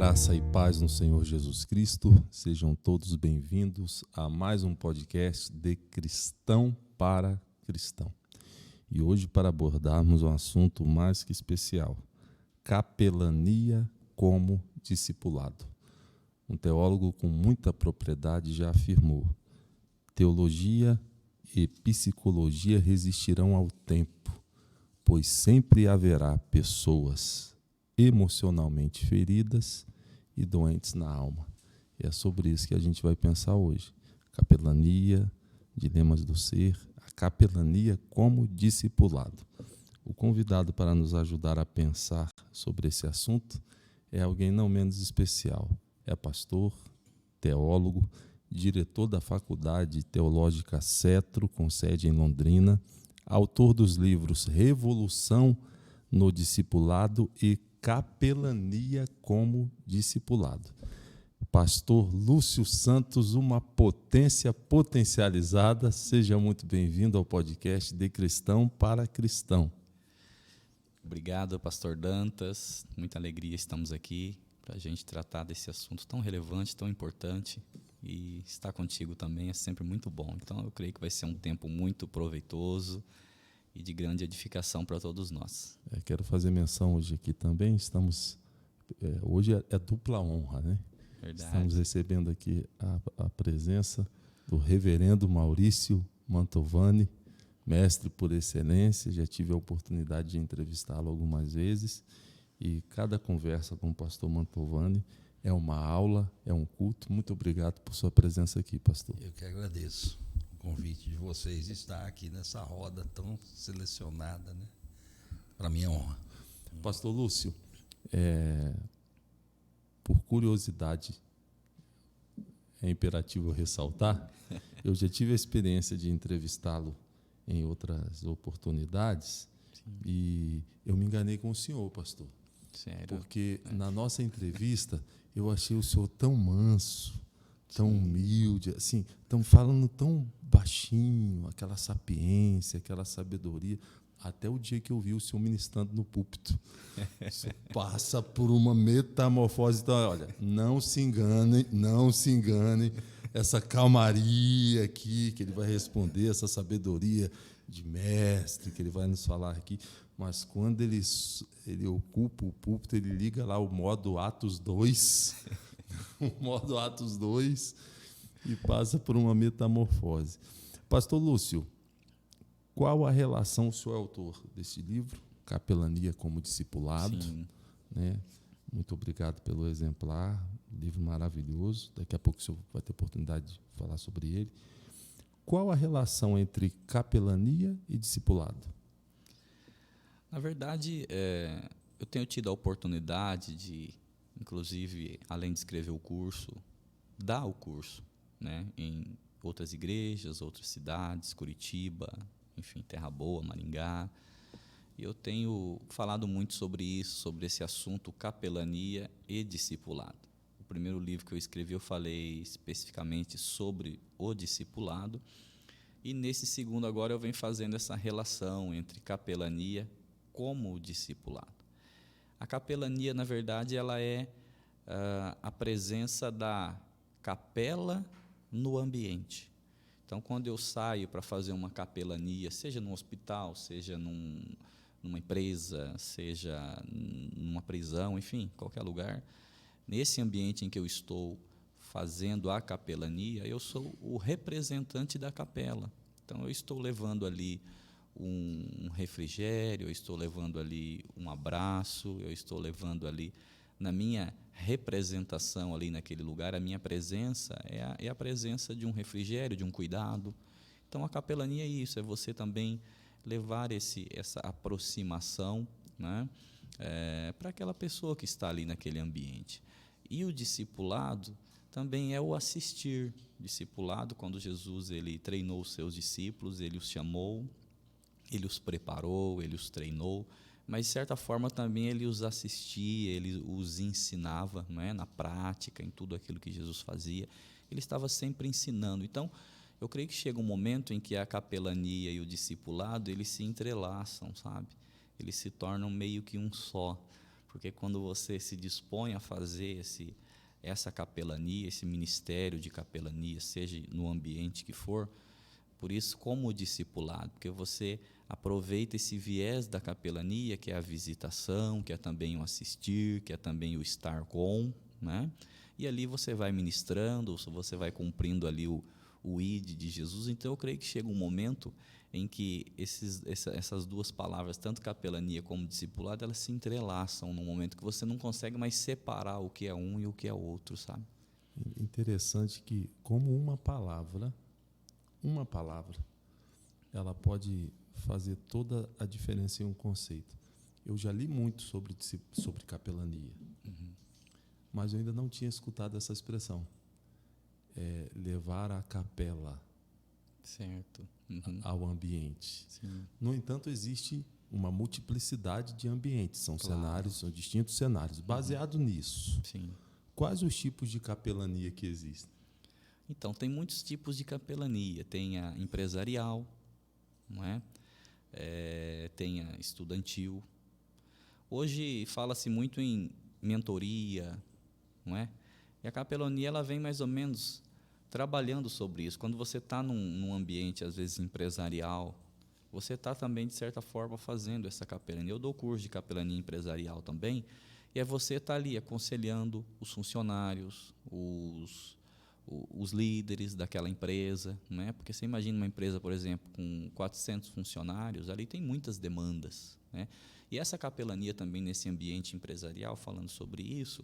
Graça e paz no Senhor Jesus Cristo, sejam todos bem-vindos a mais um podcast de Cristão para Cristão. E hoje, para abordarmos um assunto mais que especial, capelania como discipulado. Um teólogo com muita propriedade já afirmou: teologia e psicologia resistirão ao tempo, pois sempre haverá pessoas emocionalmente feridas e doentes na alma. E é sobre isso que a gente vai pensar hoje. Capelania, dilemas do ser, a capelania como discipulado. O convidado para nos ajudar a pensar sobre esse assunto é alguém não menos especial. É pastor, teólogo, diretor da Faculdade Teológica Cetro, com sede em Londrina, autor dos livros Revolução no Discipulado e Capelania como discipulado. Pastor Lúcio Santos, uma potência potencializada. Seja muito bem-vindo ao podcast de Cristão para Cristão. Obrigado, pastor Dantas. Muita alegria estamos aqui para a gente tratar desse assunto tão relevante, tão importante. E estar contigo também é sempre muito bom. Então, eu creio que vai ser um tempo muito proveitoso e de grande edificação para todos nós. Quero fazer menção hoje aqui também. Hoje é dupla honra, né? Verdade. Estamos recebendo aqui a presença do reverendo Maurício Mantovani, mestre por excelência. Já tive a oportunidade de entrevistá-lo algumas vezes e cada conversa com o pastor Mantovani é uma aula, é um culto. Muito obrigado por sua presença aqui, pastor. Eu que agradeço o convite de vocês estar aqui nessa roda tão selecionada, né? Para mim é honra. Pastor Lúcio, por curiosidade, é imperativo ressaltar, eu já tive a experiência de entrevistá-lo em outras oportunidades. Sim. E eu me enganei com o senhor, pastor. Sério? Porque na nossa entrevista eu achei o senhor tão manso, tão humilde, assim, falando tão baixinho, aquela sapiência, aquela sabedoria, até o dia que eu vi o senhor ministrando no púlpito. Você passa por uma metamorfose. Então, olha, não se engane, essa calmaria aqui que ele vai responder, essa sabedoria de mestre que ele vai nos falar aqui, mas quando ele ocupa o púlpito, ele liga lá o modo Atos 2, o modo Atos 2, e passa por uma metamorfose. Pastor Lúcio, qual a relação, o senhor é autor desse livro, Capelania como Discipulado, né? Muito obrigado pelo exemplar, livro maravilhoso, daqui a pouco o senhor vai ter oportunidade de falar sobre ele. Qual a relação entre capelania e discipulado? Na verdade, eu tenho tido a oportunidade de, inclusive, além de escrever o curso, dar o curso, né, em outras igrejas, outras cidades, Curitiba, enfim, Terra Boa, Maringá. E eu tenho falado muito sobre isso, sobre esse assunto, capelania e discipulado. O primeiro livro que eu escrevi, eu falei especificamente sobre o discipulado. E nesse segundo agora eu venho fazendo essa relação entre capelania como discipulado. A capelania, na verdade, ela é a presença da capela no ambiente. Então, quando eu saio para fazer uma capelania, seja num hospital, seja numa empresa, seja numa prisão, enfim, qualquer lugar, nesse ambiente em que eu estou fazendo a capelania, eu sou o representante da capela. Então, eu estou levando ali um refrigério, eu estou levando ali um abraço, eu estou levando ali, na minha representação ali naquele lugar, a minha presença é a presença de um refrigério, de um cuidado. Então, a capelania é isso, é você também levar essa aproximação, né, para aquela pessoa que está ali naquele ambiente. E o discipulado também é o assistir. Discipulado, quando Jesus ele treinou os seus discípulos, ele os chamou, ele os preparou, ele os treinou, mas de certa forma também ele os assistia, ele os ensinava, não é? Na prática, em tudo aquilo que Jesus fazia, ele estava sempre ensinando. Então, eu creio que chega um momento em que a capelania e o discipulado eles se entrelaçam, sabe? Eles se tornam meio que um só, Porque quando você se dispõe a fazer essa capelania, esse ministério de capelania, seja no ambiente que for, por isso, como discipulado, porque você aproveita esse viés da capelania, que é a visitação, que é também o assistir, que é também o estar com, né? E ali você vai ministrando, você vai cumprindo ali o ID de Jesus. Então, eu creio que chega um momento em que essas duas palavras, tanto capelania como discipulado, elas se entrelaçam num momento que você não consegue mais separar o que é um e o que é outro, sabe? Interessante que, como uma palavra, ela pode fazer toda a diferença em um conceito. Eu já li muito sobre capelania, mas eu ainda não tinha escutado essa expressão. Levar a capela Certo. ao ambiente. Sim. No entanto, existe uma multiplicidade de ambientes, são cenários, são distintos cenários. Baseado nisso, Sim. quais os tipos de capelania que existem? Então, tem muitos tipos de capelania. Tem a empresarial, não é? Tem a estudantil. Hoje fala-se muito em mentoria, não é? E a capelania ela vem mais ou menos trabalhando sobre isso. Quando você está num ambiente, às vezes, empresarial, você está também, de certa forma, fazendo essa capelania. Eu dou curso de capelania empresarial também, e você está ali aconselhando os funcionários, os líderes daquela empresa, né? Porque você imagina uma empresa, por exemplo, com 400 funcionários, ali tem muitas demandas, né? E essa capelania também nesse ambiente empresarial, falando sobre isso,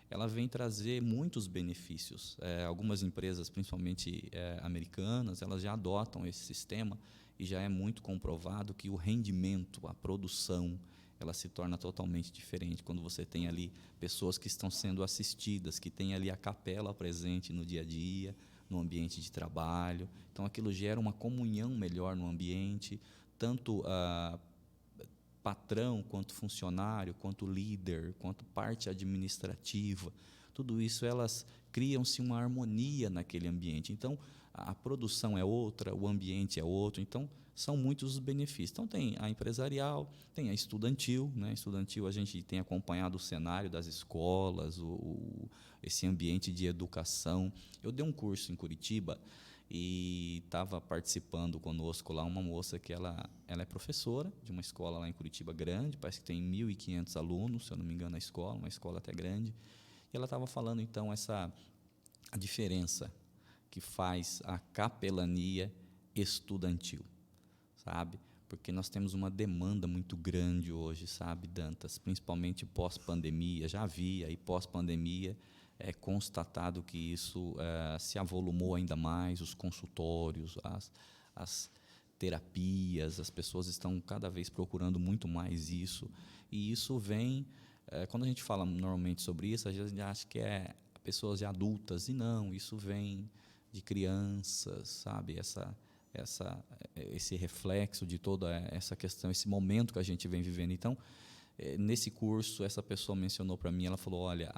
ela vem trazer muitos benefícios. Algumas empresas, principalmente americanas, elas já adotam esse sistema e já é muito comprovado que o rendimento, a produção, ela se torna totalmente diferente quando você tem ali pessoas que estão sendo assistidas, que tem ali a capela presente no dia a dia, no ambiente de trabalho. Então, aquilo gera uma comunhão melhor no ambiente, tanto patrão, quanto funcionário, quanto líder, quanto parte administrativa. Tudo isso, elas criam-se uma harmonia naquele ambiente. Então, a produção é outra, o ambiente é outro. Então, são muitos os benefícios. Então, tem a empresarial, tem a estudantil, né? Estudantil, a gente tem acompanhado o cenário das escolas, esse ambiente de educação. Eu dei um curso em Curitiba e estava participando conosco lá uma moça que ela é professora de uma escola lá em Curitiba grande, parece que tem 1.500 alunos, se eu não me engano, a escola, uma escola até grande. E ela estava falando, então, a diferença que faz a capelania estudantil, sabe? Porque nós temos uma demanda muito grande hoje, sabe, Dantas? Principalmente pós-pandemia, já havia, e pós-pandemia é constatado que isso se avolumou ainda mais, os consultórios, as terapias, as pessoas estão cada vez procurando muito mais isso. E isso vem, quando a gente fala normalmente sobre isso, a gente acha que é pessoas já adultas, e não, isso vem de crianças, sabe? Esse reflexo de toda essa questão, esse momento que a gente vem vivendo. Então, nesse curso, essa pessoa mencionou para mim, ela falou, olha,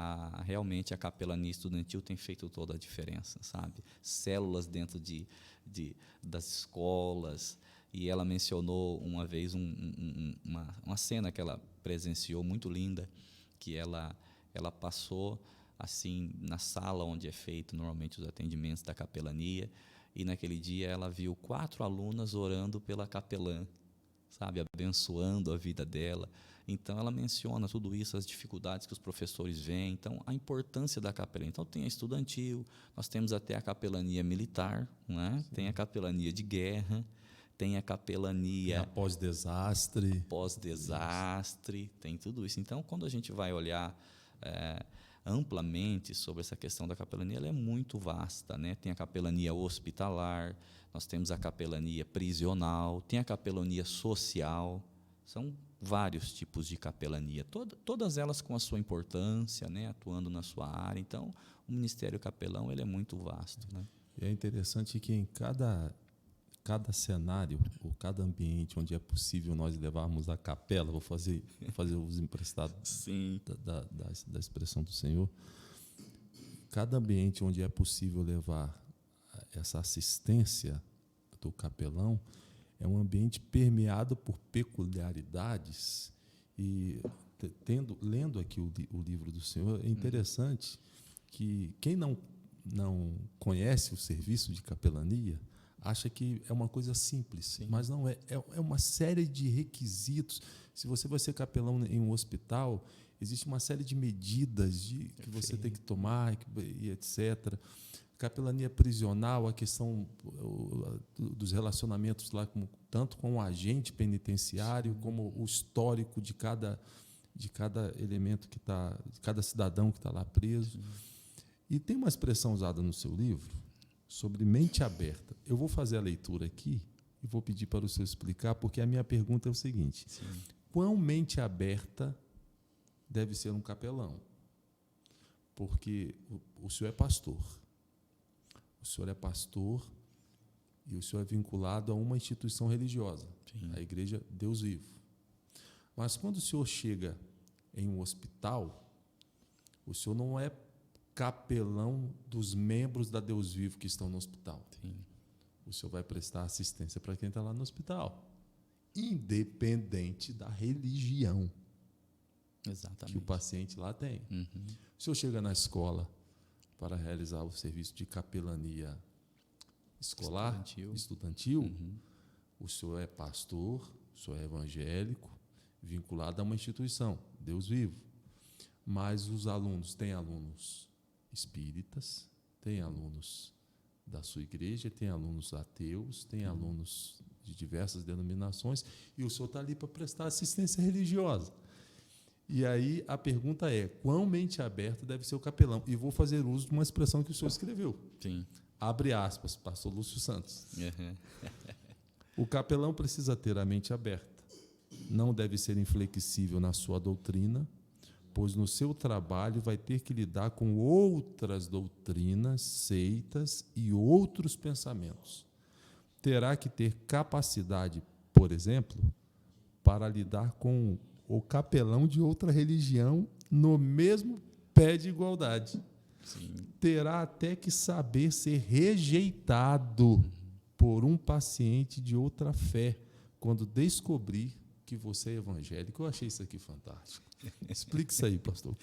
realmente a capelania estudantil tem feito toda a diferença, sabe? Células dentro das escolas, e ela mencionou uma vez uma cena que ela presenciou muito linda, que ela passou assim na sala onde é feito normalmente os atendimentos da capelania, e naquele dia ela viu 4 alunas orando pela capelã, sabe, abençoando a vida dela. Então, ela menciona tudo isso, as dificuldades que os professores veem, então, a importância da capelania. Então, tem a estudantil, nós temos até a capelania militar, né? Tem a capelania de guerra, tem a capelania pós-desastre, tem tudo isso. Então, quando a gente vai olhar amplamente sobre essa questão da capelania, ela é muito vasta, né? Tem a capelania hospitalar, nós temos a capelania prisional, tem a capelania social, são vários tipos de capelania, todas elas com a sua importância, né? Atuando na sua área. Então, o Ministério Capelão ele é muito vasto, né? E é interessante que em cada cenário, ou cada ambiente onde é possível nós levarmos a capela, vou fazer os emprestados Sim. da expressão do Senhor, cada ambiente onde é possível levar essa assistência do capelão é um ambiente permeado por peculiaridades, e lendo aqui o livro do senhor, é interessante que quem não conhece o serviço de capelania acha que é uma coisa simples, Sim. mas não é. É uma série de requisitos. Se você vai ser capelão em um hospital, existe uma série de medidas que você tem que tomar e etc. Capelania prisional, a questão dos relacionamentos lá, tanto com o agente penitenciário, como o histórico de cada elemento de cada cidadão que está lá preso. E tem uma expressão usada no seu livro sobre mente aberta. Eu vou fazer a leitura aqui e vou pedir para o senhor explicar, porque a minha pergunta é o seguinte: quão mente aberta deve ser um capelão? Porque o senhor é pastor. O senhor é pastor e o senhor é vinculado a uma instituição religiosa, a Igreja Deus Vivo. Mas quando o senhor chega em um hospital, o senhor não é capelão dos membros da Deus Vivo que estão no hospital. Sim. O senhor vai prestar assistência para quem está lá no hospital, independente da religião Exatamente. que o paciente lá tem. Uhum. O senhor chega na escola para realizar o serviço de capelania escolar, estudantil, o senhor é pastor, o senhor é evangélico, vinculado a uma instituição, Deus Vivo. Mas os alunos, tem alunos espíritas, tem alunos da sua igreja, tem alunos ateus, tem alunos de diversas denominações, e o senhor está ali para prestar assistência religiosa. E aí a pergunta é: quão mente aberta deve ser o capelão? E vou fazer uso de uma expressão que o senhor escreveu. Sim. Abre aspas, pastor Lúcio Santos. Uhum. O capelão precisa ter a mente aberta. Não deve ser inflexível na sua doutrina, pois no seu trabalho vai ter que lidar com outras doutrinas, seitas e outros pensamentos. Terá que ter capacidade, por exemplo, para lidar com o capelão de outra religião no mesmo pé de igualdade. Sim. Terá até que saber ser rejeitado por um paciente de outra fé quando descobrir que você é evangélico. Eu achei isso aqui fantástico. Explique isso aí, pastor.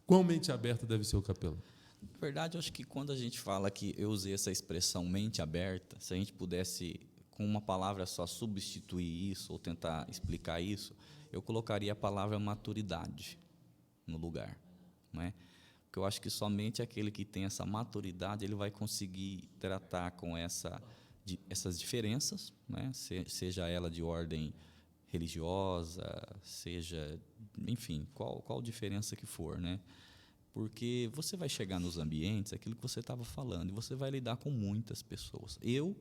Quão mente aberta deve ser o capelão? Na verdade, eu acho que quando a gente fala que eu usei essa expressão mente aberta, se a gente pudesse, com uma palavra só, substituir isso ou tentar explicar isso, eu colocaria a palavra maturidade no lugar, não é? Porque eu acho que somente aquele que tem essa maturidade, ele vai conseguir tratar com essas diferenças, né? Seja ela de ordem religiosa, seja, enfim, qual diferença que for, né? Porque você vai chegar nos ambientes, aquilo que você estava falando, e você vai lidar com muitas pessoas. Eu,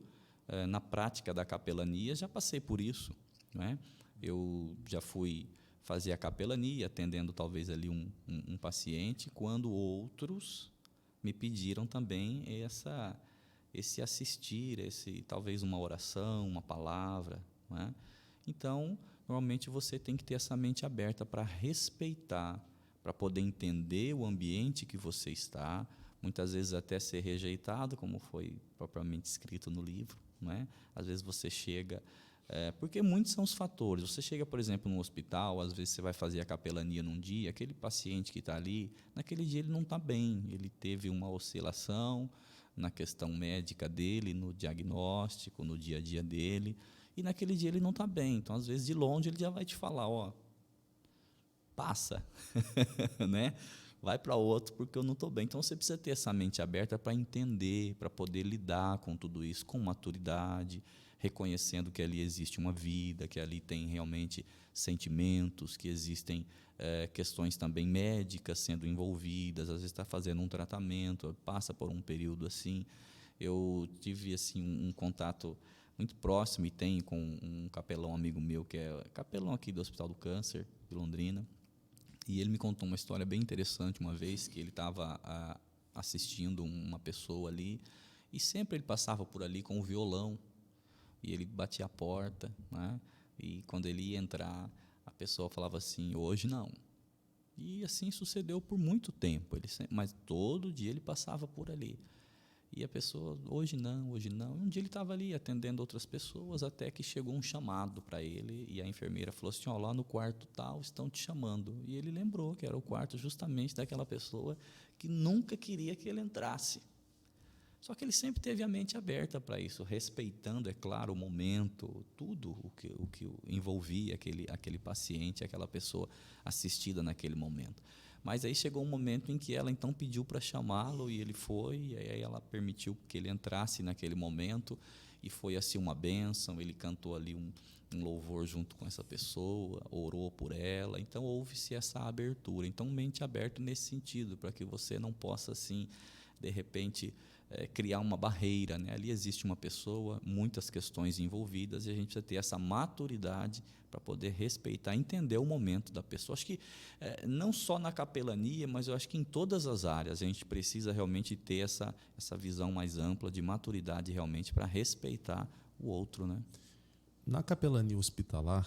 na prática da capelania, já passei por isso, né? Eu já fui fazer a capelania, atendendo talvez ali um paciente, quando outros me pediram também esse assistir, talvez uma oração, uma palavra, né? Então, normalmente você tem que ter essa mente aberta para respeitar, para poder entender o ambiente que você está, muitas vezes até ser rejeitado, como foi propriamente escrito no livro, né? Às vezes você chega... porque muitos são os fatores. Você chega, por exemplo, num hospital, às vezes você vai fazer a capelania num dia, aquele paciente que está ali, naquele dia ele não está bem, ele teve uma oscilação na questão médica dele, no diagnóstico, no dia a dia dele, e naquele dia ele não está bem. Então, às vezes, de longe, ele já vai te falar, passa, né? Vai para outro porque eu não estou bem. Então, você precisa ter essa mente aberta para entender, para poder lidar com tudo isso com maturidade, reconhecendo que ali existe uma vida, que ali tem realmente sentimentos, que existem questões também médicas sendo envolvidas, às vezes está fazendo um tratamento, passa por um período assim. Eu tive assim um contato muito próximo e tenho com um capelão amigo meu, que é capelão aqui do Hospital do Câncer, de Londrina, e ele me contou uma história bem interessante uma vez, que ele estava assistindo uma pessoa ali, e sempre ele passava por ali com o violão, e ele batia a porta, né? E quando ele ia entrar, a pessoa falava assim, hoje não. E assim sucedeu por muito tempo, mas todo dia ele passava por ali. E a pessoa, hoje não. Um dia ele estava ali atendendo outras pessoas, até que chegou um chamado para ele, e a enfermeira falou assim, lá no quarto tal, estão te chamando. E ele lembrou que era o quarto justamente daquela pessoa que nunca queria que ele entrasse. Só que ele sempre teve a mente aberta para isso, respeitando, é claro, o momento, tudo o que envolvia aquele paciente, aquela pessoa assistida naquele momento. Mas aí chegou um momento em que ela então pediu para chamá-lo, e ele foi, e aí ela permitiu que ele entrasse naquele momento, e foi assim uma bênção. Ele cantou ali um louvor junto com essa pessoa, orou por ela, então houve-se essa abertura. Então, mente aberta nesse sentido, para que você não possa, assim, de repente, criar uma barreira, né? Ali existe uma pessoa, muitas questões envolvidas, e a gente precisa ter essa maturidade para poder respeitar, entender o momento da pessoa. Acho que não só na capelania, mas eu acho que em todas as áreas a gente precisa realmente ter essa visão mais ampla de maturidade realmente para respeitar o outro, né? Na capelania hospitalar,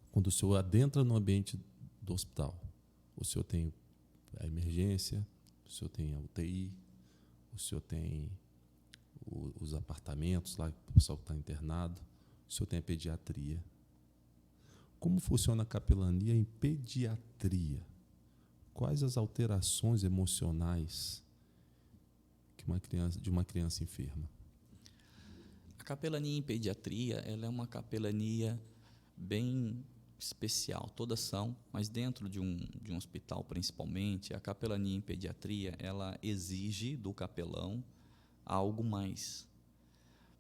quando o senhor adentra no ambiente do hospital, o senhor tem a emergência, o senhor tem a UTI, o senhor tem os apartamentos lá, o pessoal que está internado, o senhor tem a pediatria. Como funciona a capelania em pediatria? Quais as alterações emocionais de uma criança enferma? A capelania em pediatria, ela é uma capelania bem especial, todas são, mas dentro de um hospital principalmente, a capelania em pediatria, ela exige do capelão algo mais.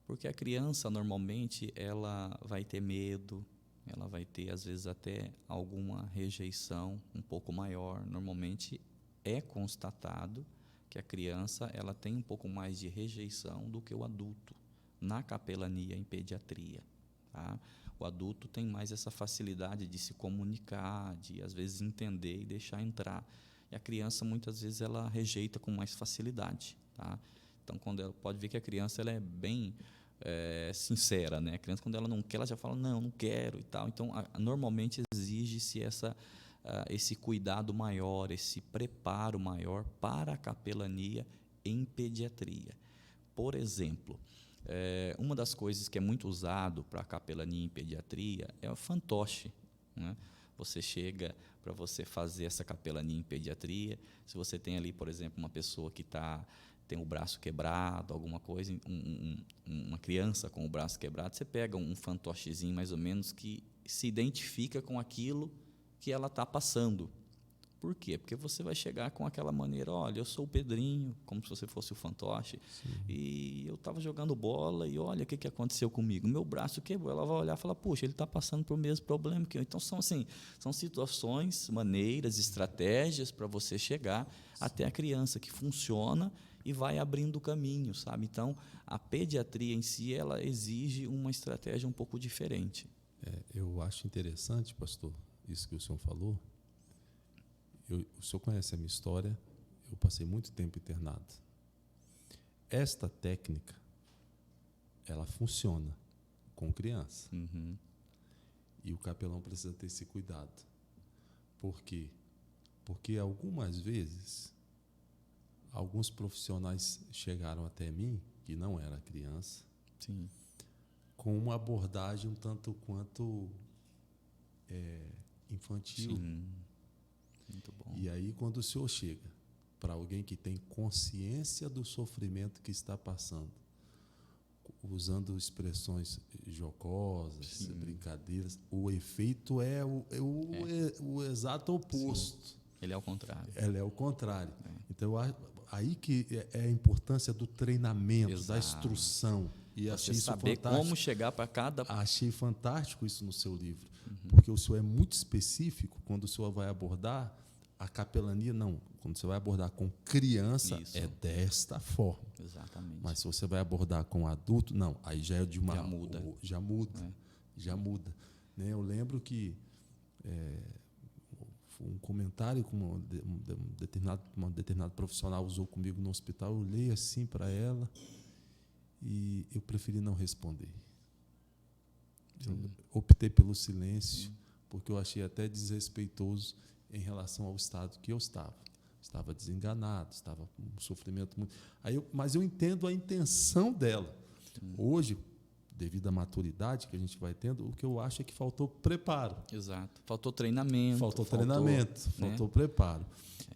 Porque a criança, normalmente, ela vai ter medo, ela vai ter, às vezes, até alguma rejeição um pouco maior. Normalmente, é constatado que a criança ela tem um pouco mais de rejeição do que o adulto na capelania em pediatria, tá? O adulto tem mais essa facilidade de se comunicar, de, às vezes, entender e deixar entrar. E a criança, muitas vezes, ela rejeita com mais facilidade, tá? Então, quando ela pode ver que a criança ela é bem sincera, né? A criança, quando ela não quer, ela já fala, não quero e tal. Então, normalmente, exige-se esse cuidado maior, esse preparo maior para a capelania em pediatria. Por exemplo, uma das coisas que é muito usado para a capelania em pediatria é o fantoche, né? Você chega para você fazer essa capelania em pediatria, se você tem ali, por exemplo, uma pessoa que tem o braço quebrado, alguma coisa, uma criança com o braço quebrado, você pega um fantochezinho mais ou menos que se identifica com aquilo que ela está passando. Por quê? Porque você vai chegar com aquela maneira, olha, eu sou o Pedrinho, como se você fosse o fantoche, e eu estava jogando bola e olha o que aconteceu comigo, meu braço quebrou. Ela vai olhar e falar, puxa, ele está passando por mesmo problema que eu. Então, são situações, maneiras, estratégias para você chegar até a criança que funciona e vai abrindo o caminho, sabe? Então, a pediatria em si, ela exige uma estratégia um pouco diferente. Eu acho interessante, pastor, isso que o senhor falou. O senhor conhece a minha história, eu passei muito tempo internado. Esta técnica, ela funciona com criança. Uhum. E o capelão precisa ter esse cuidado. Por quê? Porque algumas vezes, alguns profissionais chegaram até mim, que não era criança, Sim. com uma abordagem um tanto quanto infantil. Sim. Muito bom. E aí, quando o senhor chega para alguém que tem consciência do sofrimento que está passando, usando expressões jocosas, Sim. brincadeiras, o efeito é o exato oposto. Sim. Ele é o contrário. Ela é o contrário. Então, aí que é a importância do treinamento, Exato. da instrução. E Você achei isso saber fantástico. como chegar para cada... Achei fantástico isso no seu livro, porque o senhor é muito específico quando o senhor vai abordar a capelania, não. Quando você vai abordar com criança, Isso. é desta forma. Exatamente. Mas se você vai abordar com adulto, não. Aí já é de uma... Já muda. Já muda. Já muda. Né? Eu lembro que um comentário que um determinado profissional usou comigo no hospital, eu olhei assim para ela e eu preferi não responder. Eu optei pelo silêncio, porque eu achei até desrespeitoso em relação ao estado que eu estava. estava desenganado, estava com um sofrimento muito. Mas eu entendo a intenção dela. Hoje, devido à maturidade que a gente vai tendo, o que eu acho é que faltou preparo. Exato. Faltou treinamento. Faltou Né? preparo.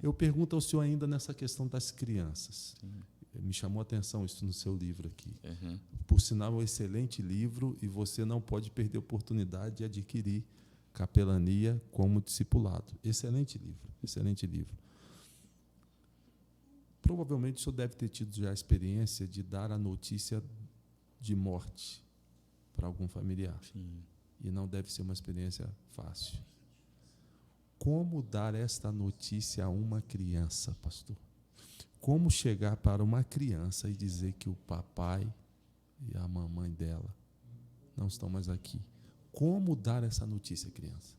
Eu pergunto ao senhor ainda nessa questão das crianças. Sim. Me chamou a atenção isso no seu livro aqui. Uhum. Por sinal, é um excelente livro e você não pode perder a oportunidade de adquirir Capelania como discipulado. Excelente livro, excelente livro. Provavelmente o senhor deve ter tido já a experiência de dar a notícia de morte para algum familiar. Sim. E não deve ser uma experiência fácil. Como dar esta notícia a uma criança, pastor? Como chegar para uma criança e dizer que o papai e a mamãe dela não estão mais aqui? Como dar essa notícia à criança?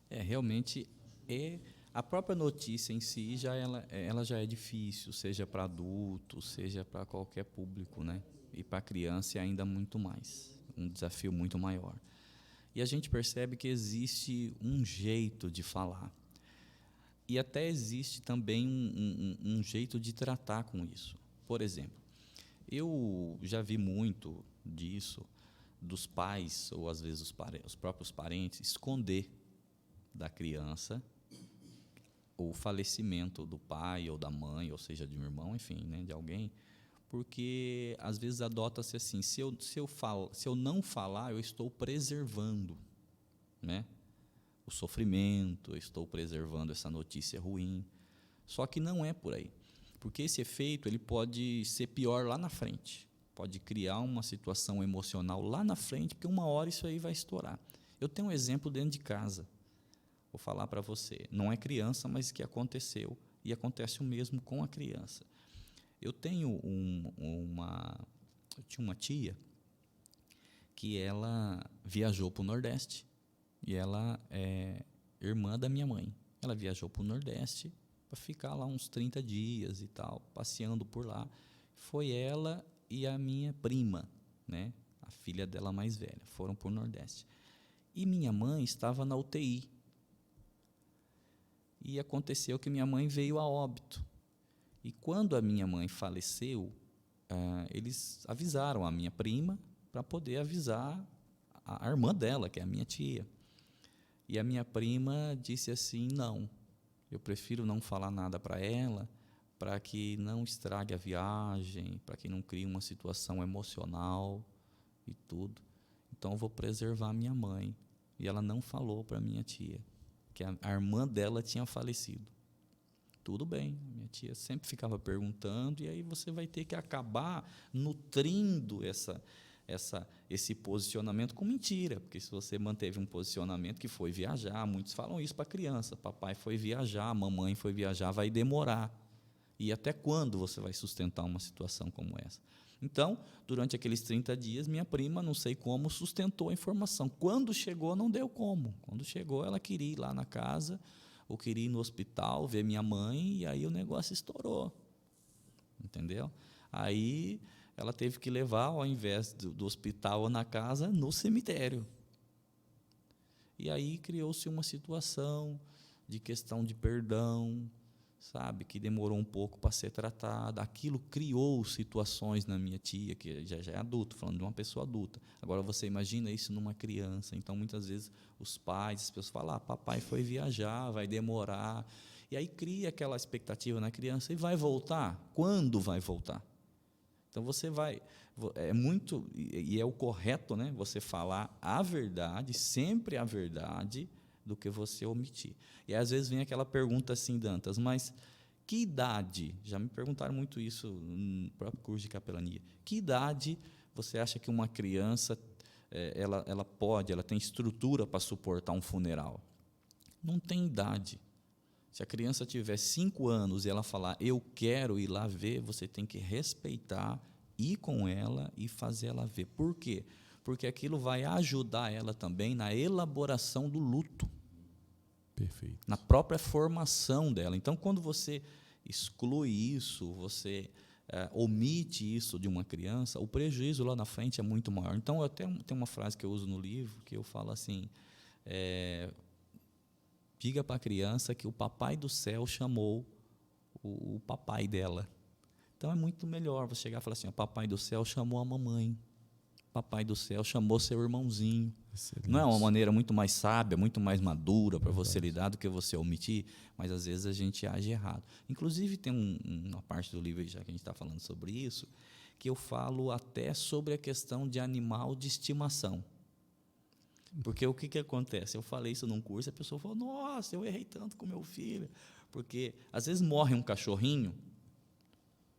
Realmente, a própria notícia em si, ela já é difícil, seja para adulto, seja para qualquer público, né? E para a criança é ainda muito mais, um desafio muito maior. E a gente percebe que existe um jeito de falar. E até existe também um jeito de tratar com isso. Por exemplo, eu já vi muito disso dos pais, ou às vezes os próprios parentes, esconder da criança o falecimento do pai ou da mãe, ou seja, de um irmão, enfim, né, de alguém, porque às vezes adota-se assim, se eu não falar, eu estou preservando, né, o sofrimento, eu estou preservando essa notícia ruim. Só que não é por aí, porque esse efeito ele pode ser pior lá na frente, pode criar uma situação emocional lá na frente, porque uma hora isso aí vai estourar. Eu tenho um exemplo dentro de casa, vou falar para você, não é criança, mas que aconteceu, e acontece o mesmo com a criança. Eu tenho eu tinha uma tia que ela viajou para o Nordeste, e ela é irmã da minha mãe. Ela viajou para o Nordeste para ficar lá uns 30 dias e tal, passeando por lá. Foi ela e a minha prima, né, a filha dela mais velha, foram para o Nordeste. E minha mãe estava na UTI. E aconteceu que minha mãe veio a óbito. E quando a minha mãe faleceu, eles avisaram a minha prima para poder avisar a irmã dela, que é a minha tia. E a minha prima disse assim, não, eu prefiro não falar nada para ela, para que não estrague a viagem, para que não crie uma situação emocional e tudo. Então, eu vou preservar a minha mãe. E ela não falou para a minha tia, que a irmã dela tinha falecido. Tudo bem, minha tia sempre ficava perguntando, e aí você vai ter que acabar nutrindo esse posicionamento com mentira, porque se você manteve um posicionamento que foi viajar, muitos falam isso para a criança, papai foi viajar, mamãe foi viajar, vai demorar. E até quando você vai sustentar uma situação como essa? Então, durante aqueles 30 dias, minha prima, não sei como, sustentou a informação. Quando chegou, não deu como. Quando chegou, ela queria ir lá na casa, ou queria ir no hospital, ver minha mãe, e aí o negócio estourou. Entendeu? Aí ela teve que levar, ao invés do hospital ou na casa, no cemitério. E aí criou-se uma situação de questão de perdão, sabe, que demorou um pouco para ser tratada. Aquilo criou situações na minha tia, que já é adulto, falando de uma pessoa adulta. Agora, você imagina isso numa criança. Então, muitas vezes, os pais, as pessoas falam, papai foi viajar, vai demorar. E aí cria aquela expectativa na criança, e vai voltar? Quando vai voltar? Então, você vai... É muito... E é o correto, né, você falar a verdade, sempre a verdade, do que você omitir. E às vezes vem aquela pergunta assim, Dantas, mas que idade, já me perguntaram muito isso no próprio curso de capelania, que idade você acha que uma criança ela tem estrutura para suportar um funeral? Não tem idade. Se a criança tiver 5 anos e ela falar, eu quero ir lá ver, você tem que respeitar, ir com ela e fazer ela ver. Por quê? Porque aquilo vai ajudar ela também na elaboração do luto. Perfeito. Na própria formação dela. Então, quando você exclui isso, você omite isso de uma criança, o prejuízo lá na frente é muito maior. Então, eu até tenho uma frase que eu uso no livro, que eu falo assim, diga para a criança que o papai do céu chamou o papai dela. Então é muito melhor você chegar e falar assim: o papai do céu chamou a mamãe, papai do céu chamou seu irmãozinho. Excelente. Não é uma maneira muito mais sábia, muito mais madura para você lidar do que você omitir, mas às vezes a gente age errado. Inclusive tem uma parte do livro, já que a gente está falando sobre isso, que eu falo até sobre a questão de animal de estimação. Porque o que acontece? Eu falei isso num curso, a pessoa falou: nossa, eu errei tanto com meu filho. Porque às vezes morre um cachorrinho,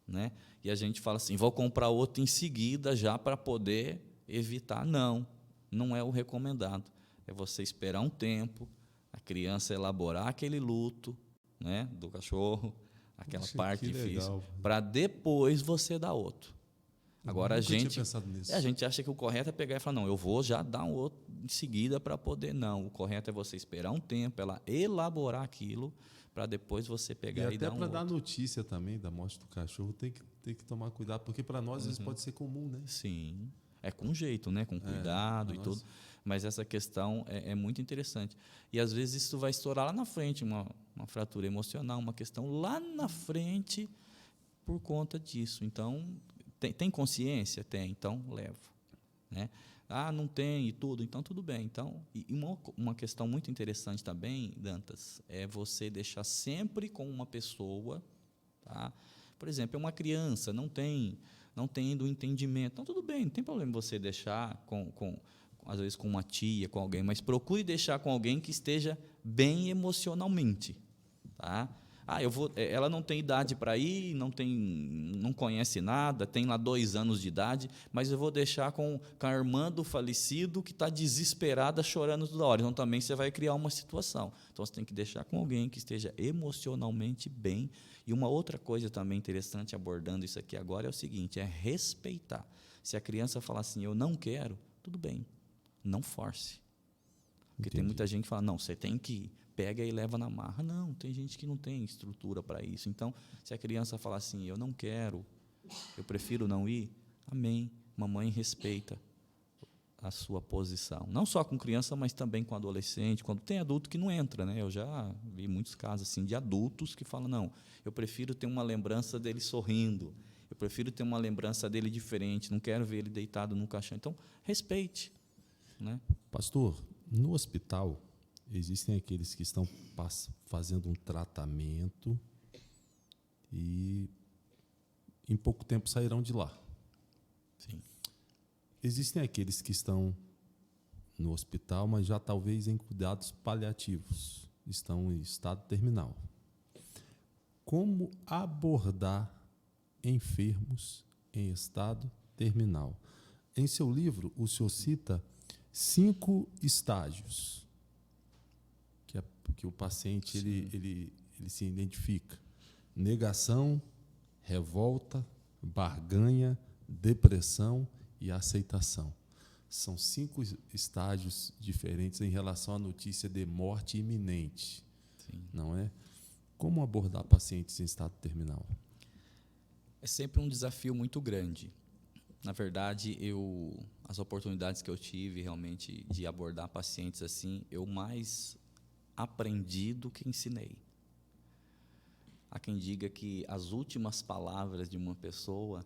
né? E a gente fala assim: vou comprar outro em seguida já para poder evitar. Não é o recomendado. É você esperar um tempo, a criança elaborar aquele luto, né, do cachorro, aquela parte difícil, para depois você dar outro. Agora a gente acha que o correto é pegar e falar: não, eu vou já dar um outro em seguida para poder. Não, o correto é você esperar um tempo, ela elaborar aquilo, para depois você pegar e dar um outro. Até para dar notícia também da morte do cachorro, tem que tomar cuidado, porque para nós isso pode ser comum, né? Sim, é com jeito, né? Com cuidado e tudo. Mas essa questão é muito interessante. E às vezes isso vai estourar lá na frente, uma fratura emocional, uma questão lá na frente por conta disso. Então, tem consciência? Tem, então levo, né? Não tem e tudo, então tudo bem. Então, e uma questão muito interessante também, Dantas, é você deixar sempre com uma pessoa, tá? Por exemplo, é uma criança, não tem do entendimento. Então, tudo bem, não tem problema você deixar às vezes com uma tia, com alguém, mas procure deixar com alguém que esteja bem emocionalmente, tá? Ela não tem idade para ir, não conhece nada, tem lá 2 anos de idade, mas eu vou deixar com a irmã do falecido que está desesperada, chorando toda hora. Então, também você vai criar uma situação. Então, você tem que deixar com alguém que esteja emocionalmente bem. E uma outra coisa também interessante, abordando isso aqui agora, é o seguinte: é respeitar. Se a criança falar assim: eu não quero, tudo bem, não force. Porque tem muita gente que fala: não, você tem que ir. Pega e leva na marra. Não, tem gente que não tem estrutura para isso. Então, se a criança falar assim: eu não quero, eu prefiro não ir, amém. Mamãe respeita a sua posição. Não só com criança, mas também com adolescente. Quando tem adulto que não entra, né? Eu já vi muitos casos assim de adultos que falam: não, eu prefiro ter uma lembrança dele sorrindo, eu prefiro ter uma lembrança dele diferente, não quero ver ele deitado num caixão. Então, respeite, né? Pastor, no hospital existem aqueles que estão fazendo um tratamento e em pouco tempo sairão de lá. Sim. Existem aqueles que estão no hospital, mas já talvez em cuidados paliativos, estão em estado terminal. Como abordar enfermos em estado terminal? Em seu livro, o senhor cita 5 estágios que o paciente ele se identifica: negação, revolta, barganha, depressão e aceitação. São 5 estágios diferentes em relação à notícia de morte iminente. Sim. Não é? Como abordar pacientes em estado terminal? É sempre um desafio muito grande. Na verdade, as oportunidades que eu tive realmente de abordar pacientes assim, eu mais aprendi do que ensinei. Há quem diga que as últimas palavras de uma pessoa,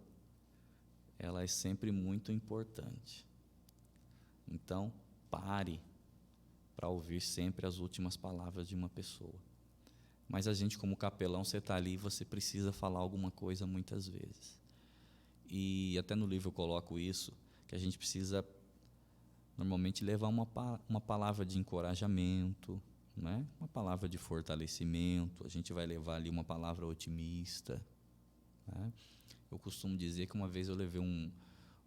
ela é sempre muito importante. Então, pare para ouvir sempre as últimas palavras de uma pessoa. Mas a gente, como capelão, você está ali e você precisa falar alguma coisa muitas vezes. E até no livro eu coloco isso, que a gente precisa normalmente levar uma palavra de encorajamento, né? Uma palavra de fortalecimento, a gente vai levar ali uma palavra otimista, né? Eu costumo dizer que uma vez eu levei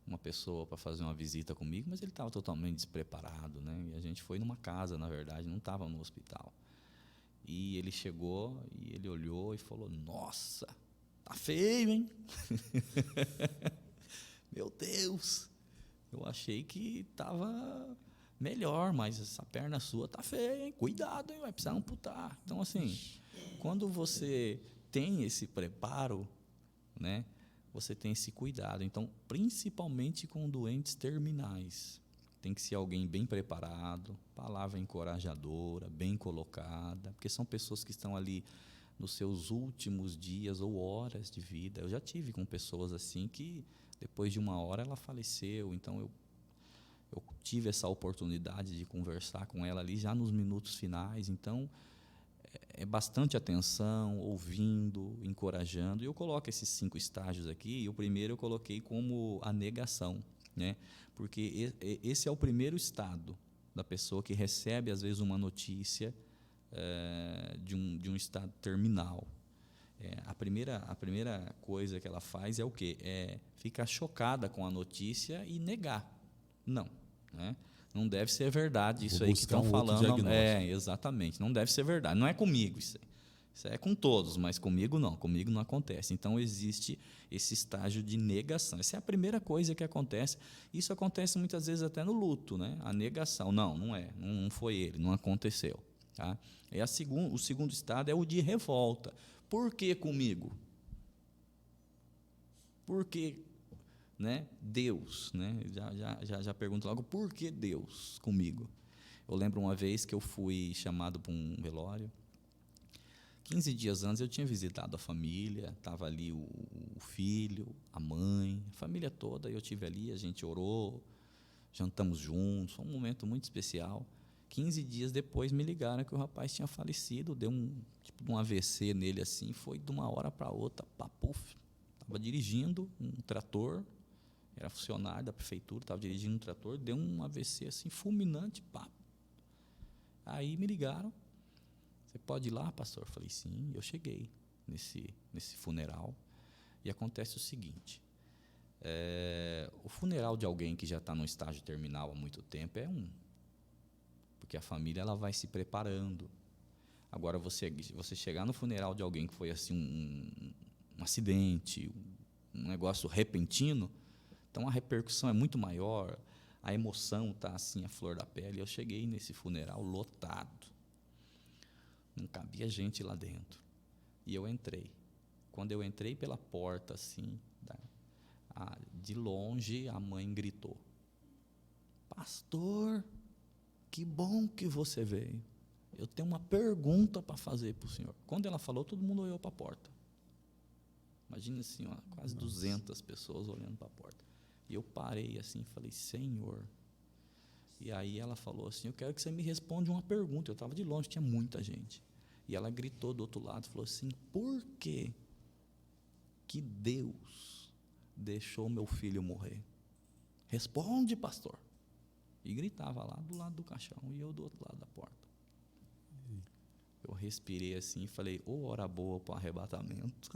uma pessoa para fazer uma visita comigo, mas ele estava totalmente despreparado, né? E a gente foi numa casa, na verdade, não estava no hospital. E ele chegou e ele olhou e falou: nossa, tá feio, hein? Meu Deus, eu achei que estava melhor, mas essa perna sua tá feia, hein? Cuidado, hein? Vai precisar amputar. Então, assim, quando você tem esse preparo, né, você tem esse cuidado. Então, principalmente com doentes terminais, tem que ser alguém bem preparado, palavra encorajadora, bem colocada, porque são pessoas que estão ali nos seus últimos dias ou horas de vida. Eu já tive com pessoas assim que, depois de 1 hora, ela faleceu. Então, eu tive essa oportunidade de conversar com ela ali já nos minutos finais. Então, é bastante atenção, ouvindo, encorajando. E eu coloco esses 5 estágios aqui. E o primeiro eu coloquei como a negação, né? Porque esse é o primeiro estado da pessoa que recebe, às vezes, uma notícia de um estado terminal. A primeira coisa que ela faz é o quê? É ficar chocada com a notícia e negar. Não, né? Não deve ser verdade isso aí que estão falando. Exatamente, não deve ser verdade. Não é comigo isso aí. Isso é com todos, mas comigo não acontece. Então, existe esse estágio de negação. Essa é a primeira coisa que acontece. Isso acontece muitas vezes até no luto, né? A negação. Não foi ele, não aconteceu. Tá? O segundo estado é o de revolta. Por que comigo? Por que, né? Deus, né? Já pergunto logo, por que Deus comigo? Eu lembro uma vez que eu fui chamado para um velório. 15 dias antes eu tinha visitado a família, estava ali o filho, a mãe, a família toda. Eu estive ali, a gente orou, jantamos juntos, foi um momento muito especial. 15 dias depois me ligaram que o rapaz tinha falecido, deu um AVC nele assim, foi de uma hora para outra, papuf. Estava dirigindo um trator, era funcionário da prefeitura, estava dirigindo um trator, deu um AVC assim, fulminante, pá. Aí me ligaram, você pode ir lá, pastor? Eu falei, sim. Eu cheguei nesse funeral e acontece o seguinte, o funeral de alguém que já está no estágio terminal há muito tempo porque a família ela vai se preparando. Agora, você chegar no funeral de alguém que foi assim um acidente, um negócio repentino, então a repercussão é muito maior, a emoção está assim, a flor da pele. Eu cheguei nesse funeral lotado, não cabia gente lá dentro, e eu entrei. Quando eu entrei pela porta, assim, de longe, a mãe gritou, pastor, que bom que você veio. Eu tenho uma pergunta para fazer para o senhor. Quando ela falou, todo mundo olhou para a porta. Imagina assim, quase 200 pessoas olhando para a porta. E eu parei assim, falei, Senhor. E aí ela falou assim, eu quero que você me responda uma pergunta. Eu estava de longe, tinha muita gente. E ela gritou do outro lado, falou assim, por que Deus deixou meu filho morrer? Responde, pastor. E gritava lá do lado do caixão e eu do outro lado da porta. Eu respirei assim e falei, hora boa para o arrebatamento.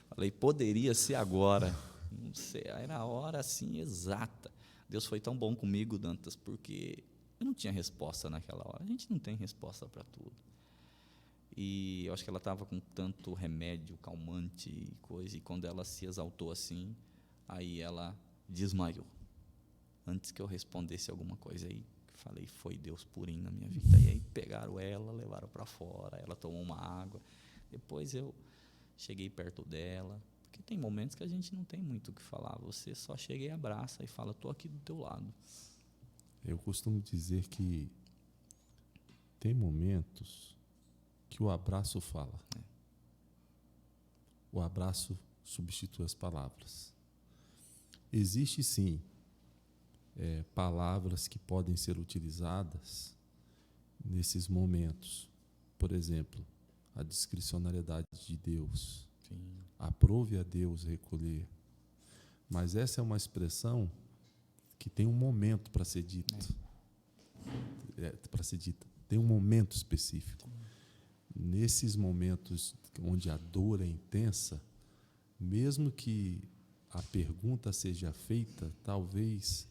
Falei, poderia ser agora. Não sei, era a hora assim exata. Deus foi tão bom comigo, Dantas, porque eu não tinha resposta naquela hora. A gente não tem resposta para tudo. E eu acho que ela estava com tanto remédio, calmante e coisa, e quando ela se exaltou assim, aí ela desmaiou. Antes que eu respondesse alguma coisa aí, falei, foi Deus purinho na minha vida. E aí pegaram ela, levaram para fora, ela tomou uma água. Depois eu cheguei perto dela, porque tem momentos que a gente não tem muito o que falar. Você só chega e abraça e fala, estou aqui do teu lado. Eu costumo dizer que tem momentos que o abraço fala. O abraço substitui as palavras. Existe sim palavras que podem ser utilizadas nesses momentos. Por exemplo, a discricionariedade de Deus. Sim. Aprove a Deus recolher. Mas essa é uma expressão que tem um momento para ser dito. Para ser dita. Tem um momento específico. Nesses momentos onde a dor é intensa, mesmo que a pergunta seja feita, talvez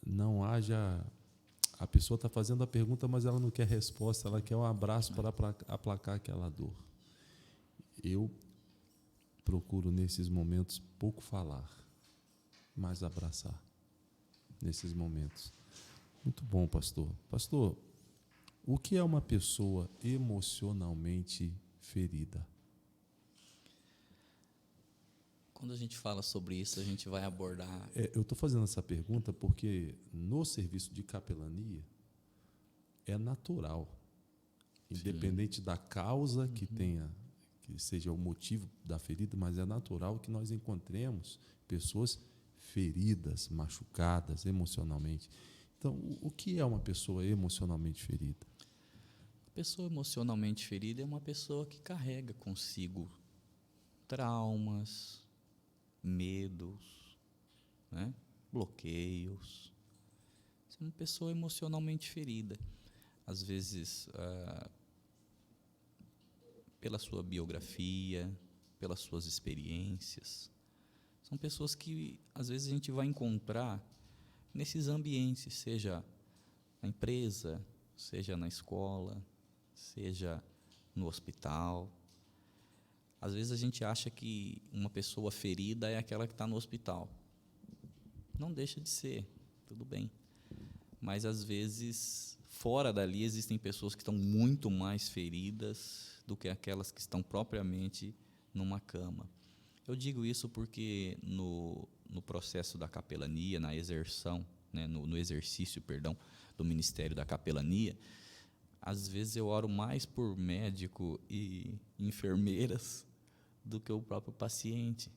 não haja... A pessoa está fazendo a pergunta, mas ela não quer resposta, ela quer um abraço para aplacar aquela dor. Eu procuro, nesses momentos, pouco falar, mas abraçar, nesses momentos. Muito bom, pastor. Pastor, o que é uma pessoa emocionalmente ferida? Quando a gente fala sobre isso, a gente vai abordar... Eu estou fazendo essa pergunta porque no serviço de capelania é natural independente da causa que tenha, que seja o motivo da ferida, mas é natural que nós encontremos pessoas feridas, machucadas emocionalmente. Então, o que é uma pessoa emocionalmente ferida? A pessoa emocionalmente ferida é uma pessoa que carrega consigo traumas, medos, né? Bloqueios. Você é uma pessoa emocionalmente ferida. Às vezes, pela sua biografia, pelas suas experiências. São pessoas que, às vezes, a gente vai encontrar nesses ambientes, seja na empresa, seja na escola, seja no hospital. Às vezes a gente acha que uma pessoa ferida é aquela que está no hospital. Não deixa de ser, tudo bem. Mas, às vezes, fora dali existem pessoas que estão muito mais feridas do que aquelas que estão propriamente numa cama. Eu digo isso porque no processo da capelania, na exerção, né, no exercício, perdão, do ministério da capelania, às vezes eu oro mais por médico e enfermeiras do que o próprio paciente,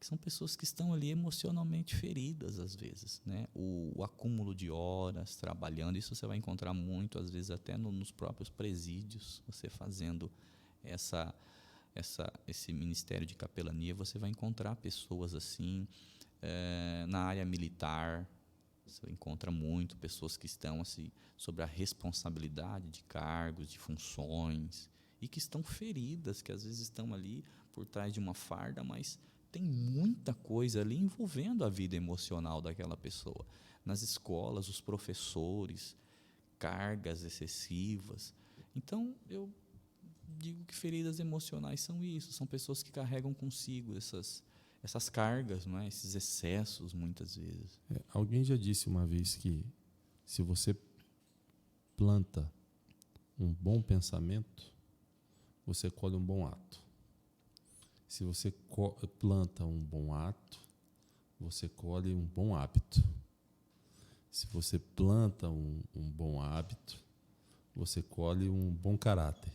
que são pessoas que estão ali emocionalmente feridas, às vezes, né? O acúmulo de horas trabalhando, isso você vai encontrar muito, às vezes até nos próprios presídios, você fazendo esse ministério de capelania, você vai encontrar pessoas assim. Na área militar, você encontra muito pessoas que estão assim, sobre a responsabilidade de cargos, de funções, e que estão feridas, que às vezes estão ali por trás de uma farda, mas tem muita coisa ali envolvendo a vida emocional daquela pessoa. Nas escolas, os professores, cargas excessivas. Então, eu digo que feridas emocionais são isso, são pessoas que carregam consigo essas cargas, não é? Esses excessos, muitas vezes. Alguém já disse uma vez que se você planta um bom pensamento, você colhe um bom ato. Se você planta um bom ato, você colhe um bom hábito. Se você planta um bom hábito, você colhe um bom caráter.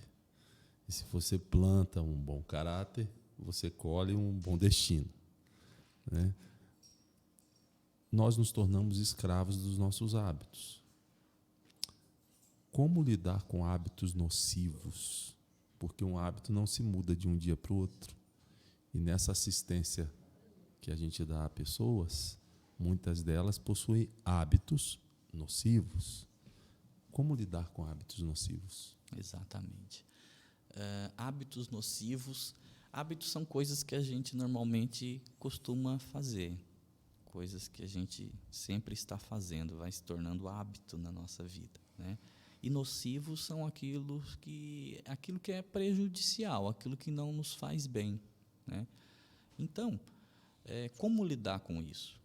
E se você planta um bom caráter, você colhe um bom destino, né? Nós nos tornamos escravos dos nossos hábitos. Como lidar com hábitos nocivos? Porque um hábito não se muda de um dia para o outro. E nessa assistência que a gente dá a pessoas, muitas delas possuem hábitos nocivos. Como lidar com hábitos nocivos? Exatamente. Hábitos nocivos. Hábitos são coisas que a gente normalmente costuma fazer, coisas que a gente sempre está fazendo, vai se tornando hábito na nossa vida, né? E nocivos são aquilo que é prejudicial, aquilo que não nos faz bem, né? Então, como lidar com isso?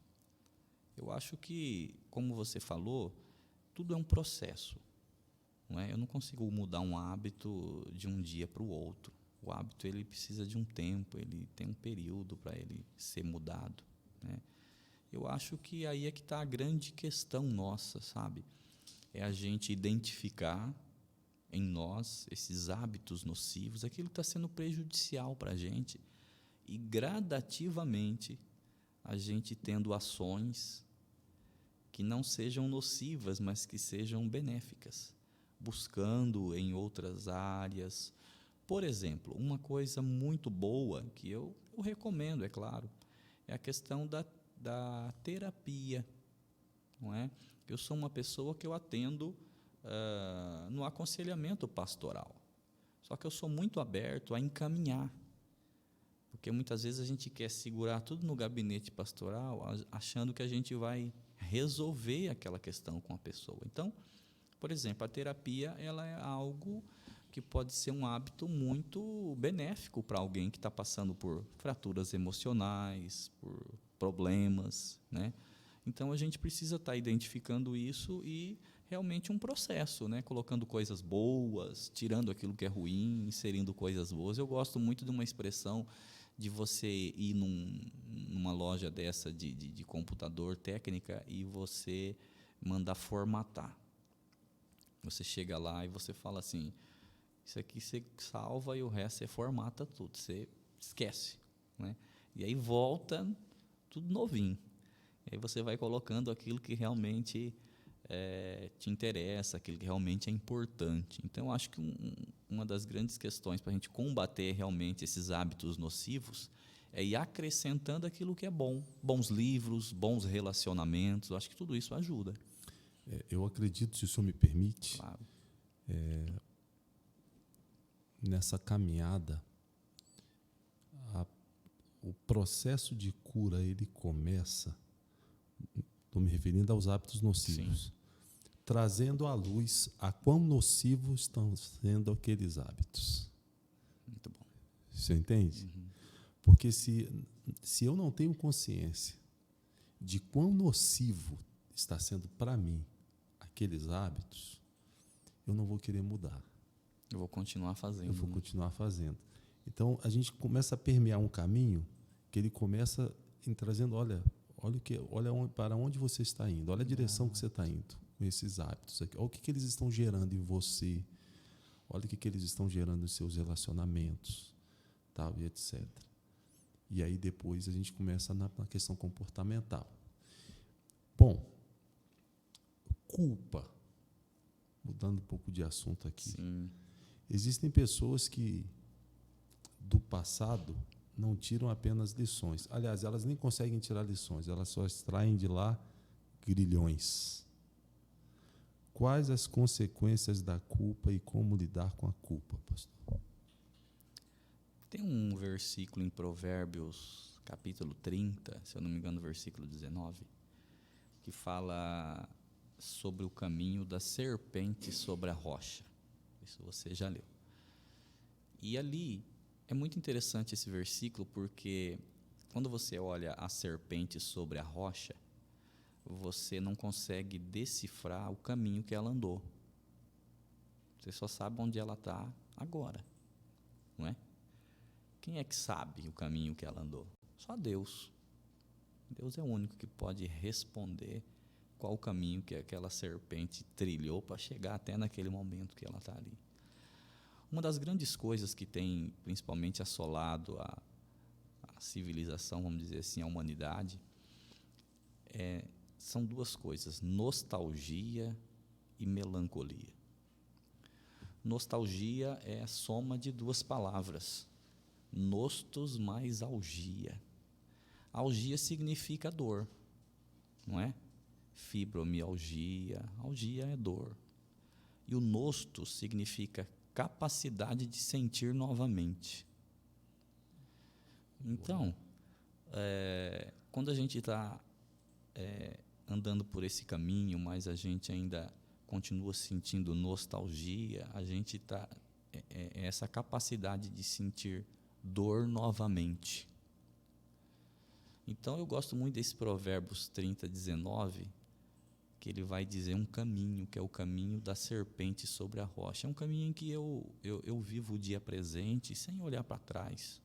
Eu acho que, como você falou, tudo é um processo. Não é? Eu não consigo mudar um hábito de um dia para o outro. O hábito ele precisa de um tempo, ele tem um período para ele ser mudado, né? Eu acho que aí é que está a grande questão nossa, sabe? É a gente identificar em nós esses hábitos nocivos, aquilo que está sendo prejudicial para a gente, e gradativamente a gente tendo ações que não sejam nocivas, mas que sejam benéficas, buscando em outras áreas. Por exemplo, uma coisa muito boa que eu recomendo, é claro, é a questão da terapia, não é? Eu sou uma pessoa que eu atendo no aconselhamento pastoral, só que eu sou muito aberto a encaminhar, porque muitas vezes a gente quer segurar tudo no gabinete pastoral, achando que a gente vai resolver aquela questão com a pessoa. Então, por exemplo, a terapia ela é algo que pode ser um hábito muito benéfico para alguém que está passando por fraturas emocionais, por problemas, né? Então, a gente precisa estar identificando isso e realmente um processo, né? Colocando coisas boas, tirando aquilo que é ruim, inserindo coisas boas. Eu gosto muito de uma expressão de você ir numa loja dessa de computador técnica e você mandar formatar. Você chega lá e você fala assim, Isso aqui você salva e o resto você formata tudo, você esquece, né? E aí volta tudo novinho. E aí você vai colocando aquilo que realmente te interessa, aquilo que realmente é importante. Então, eu acho que uma das grandes questões para a gente combater realmente esses hábitos nocivos é ir acrescentando aquilo que é bom. Bons livros, bons relacionamentos, eu acho que tudo isso ajuda. Eu acredito, se o senhor me permite, Claro. nessa caminhada, o processo de cura ele começa, estou me referindo aos hábitos nocivos, trazendo à luz a quão nocivos estão sendo aqueles hábitos. Muito bom. Você entende? Porque se eu não tenho consciência de quão nocivo está sendo para mim aqueles hábitos, eu não vou querer mudar. Eu vou continuar fazendo. Eu vou continuar fazendo. Então, a gente começa a permear um caminho que ele começa em trazendo, olha para onde você está indo, olha a direção que você está indo com esses hábitos aqui, olha o que eles estão gerando em você, olha o que eles estão gerando nos seus relacionamentos, tal, e etc. E aí depois a gente começa na questão comportamental. Bom, culpa, mudando um pouco de assunto aqui. Sim. Existem pessoas que do passado não tiram apenas lições. Aliás, elas nem conseguem tirar lições, elas só extraem de lá grilhões. Quais as consequências da culpa e como lidar com a culpa, pastor? Tem um versículo em Provérbios, capítulo 30, se eu não me engano, versículo 19, que fala sobre o caminho da serpente sobre a rocha. Isso você já leu. E ali é muito interessante esse versículo, porque quando você olha a serpente sobre a rocha, você não consegue decifrar o caminho que ela andou. Você só sabe onde ela está agora, não é? Quem é que sabe o caminho que ela andou? Só Deus. Deus é o único que pode responder qual o caminho que aquela serpente trilhou para chegar até naquele momento que ela está ali. Uma das grandes coisas que tem, principalmente, assolado a civilização, vamos dizer assim, a humanidade, são duas coisas: nostalgia e melancolia. Nostalgia é a soma de duas palavras, nostos mais algia. Algia significa dor, não é? Fibromialgia, algia é dor. E o nosto significa capacidade de sentir novamente. Então, quando a gente está andando por esse caminho, mas a gente ainda continua sentindo nostalgia, a gente está essa capacidade de sentir dor novamente. Então, eu gosto muito desse Provérbios 30, 19, que ele vai dizer um caminho, que é o caminho da serpente sobre a rocha. É um caminho em que eu vivo o dia presente sem olhar para trás.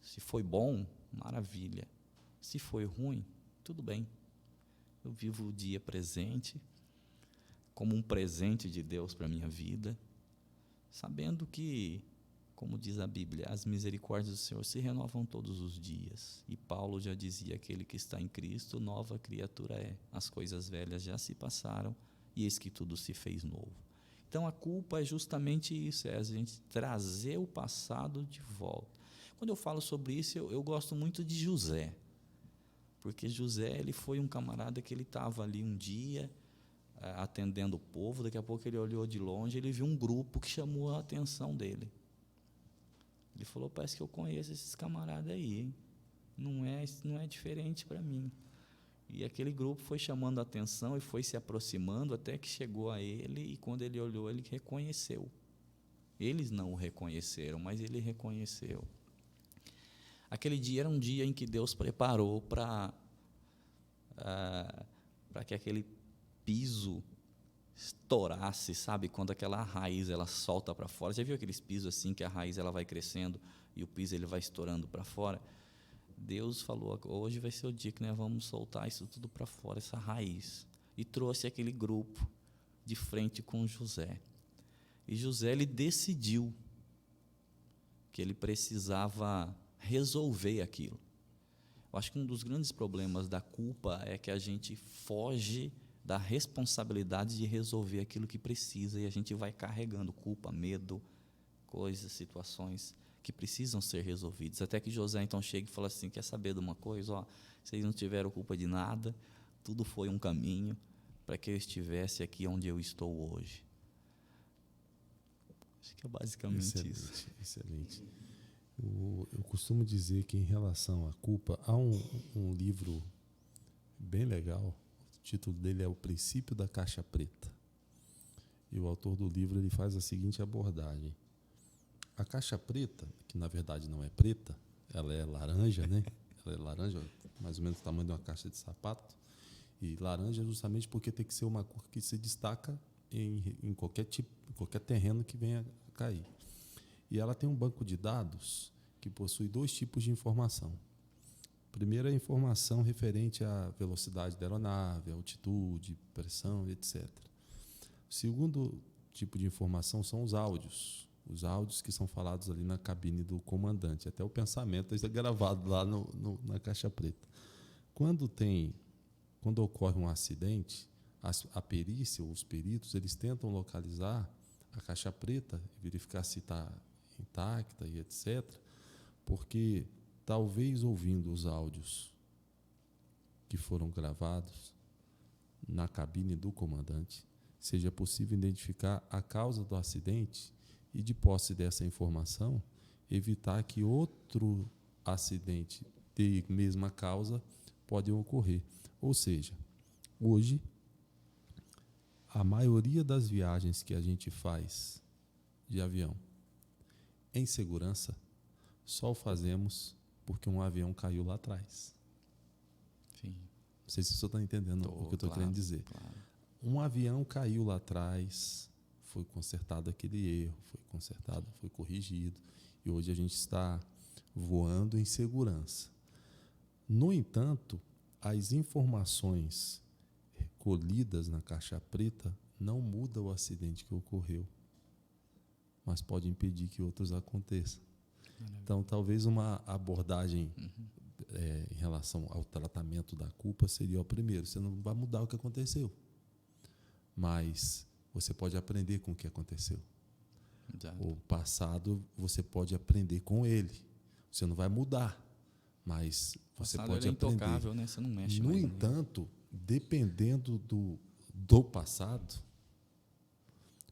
Se foi bom, maravilha. Se foi ruim, tudo bem. Eu vivo o dia presente como um presente de Deus para a minha vida, sabendo que, como diz a Bíblia, as misericórdias do Senhor se renovam todos os dias. E Paulo já dizia: aquele que está em Cristo, nova criatura é. As coisas velhas já se passaram e eis que tudo se fez novo. Então, a culpa é justamente isso, é a gente trazer o passado de volta. Quando eu falo sobre isso, eu gosto muito de José, porque José ele foi um camarada que ele estava ali um dia atendendo o povo, daqui a pouco ele olhou de longe, ele viu um grupo que chamou a atenção dele. Ele falou: parece que eu conheço esses camaradas aí, hein? Não é diferente para mim. E aquele grupo foi chamando a atenção e foi se aproximando até que chegou a ele, e quando ele olhou, ele reconheceu. Eles não o reconheceram, mas ele reconheceu. Aquele dia era um dia em que Deus preparou para que aquele piso estourasse, sabe? Quando aquela raiz ela solta para fora. Já viu aqueles pisos assim que a raiz ela vai crescendo e o piso ele vai estourando para fora? Deus falou: hoje vai ser o dia que nós vamos soltar isso tudo para fora, essa raiz. E trouxe aquele grupo de frente com José. E José, ele decidiu que ele precisava resolver aquilo. Eu acho que um dos grandes problemas da culpa é que a gente foge da responsabilidade de resolver aquilo que precisa, e a gente vai carregando culpa, medo, coisas, situações que precisam ser resolvidas. Até que José então chega e fala assim: quer saber de uma coisa? Ó, vocês não tiveram culpa de nada, tudo foi um caminho para que eu estivesse aqui onde eu estou hoje. Acho que é basicamente isso. Excelente. Eu costumo dizer que, em relação à culpa, há um livro bem legal. O título dele é O Princípio da Caixa Preta. E o autor do livro, ele faz a seguinte abordagem: a caixa preta, que na verdade não é preta, ela é laranja, né? Ela é laranja, mais ou menos o tamanho de uma caixa de sapato. E laranja justamente porque tem que ser uma cor que se destaca em qualquer tipo, qualquer terreno que venha a cair. E ela tem um banco de dados que possui 2 tipos de informação. Primeiro, a informação referente à velocidade da aeronave, altitude, pressão, etc. O segundo tipo de informação são os áudios que são falados ali na cabine do comandante. Até o pensamento é gravado lá na caixa preta. Quando ocorre um acidente, a perícia, os peritos, eles tentam localizar a caixa preta, verificar se está intacta e etc., porque talvez, ouvindo os áudios que foram gravados na cabine do comandante, seja possível identificar a causa do acidente e, de posse dessa informação, evitar que outro acidente de mesma causa pode ocorrer. Ou seja, hoje, a maioria das viagens que a gente faz de avião em segurança, só o fazemos porque um avião caiu lá atrás. Sim. Não sei se você está entendendo o que eu estou querendo dizer. Claro. Um avião caiu lá atrás, foi consertado aquele erro, foi consertado, foi corrigido, e hoje a gente está voando em segurança. No entanto, as informações colhidas na caixa preta não mudam o acidente que ocorreu, mas pode impedir que outros aconteçam. Então, talvez uma abordagem em relação ao tratamento da culpa seria: o primeiro, você não vai mudar o que aconteceu, mas você pode aprender com o que aconteceu. Exato. O passado, você pode aprender com ele. Você não vai mudar, mas você pode é aprender. intocável, né? Você não mexe No mais entanto, dependendo do passado,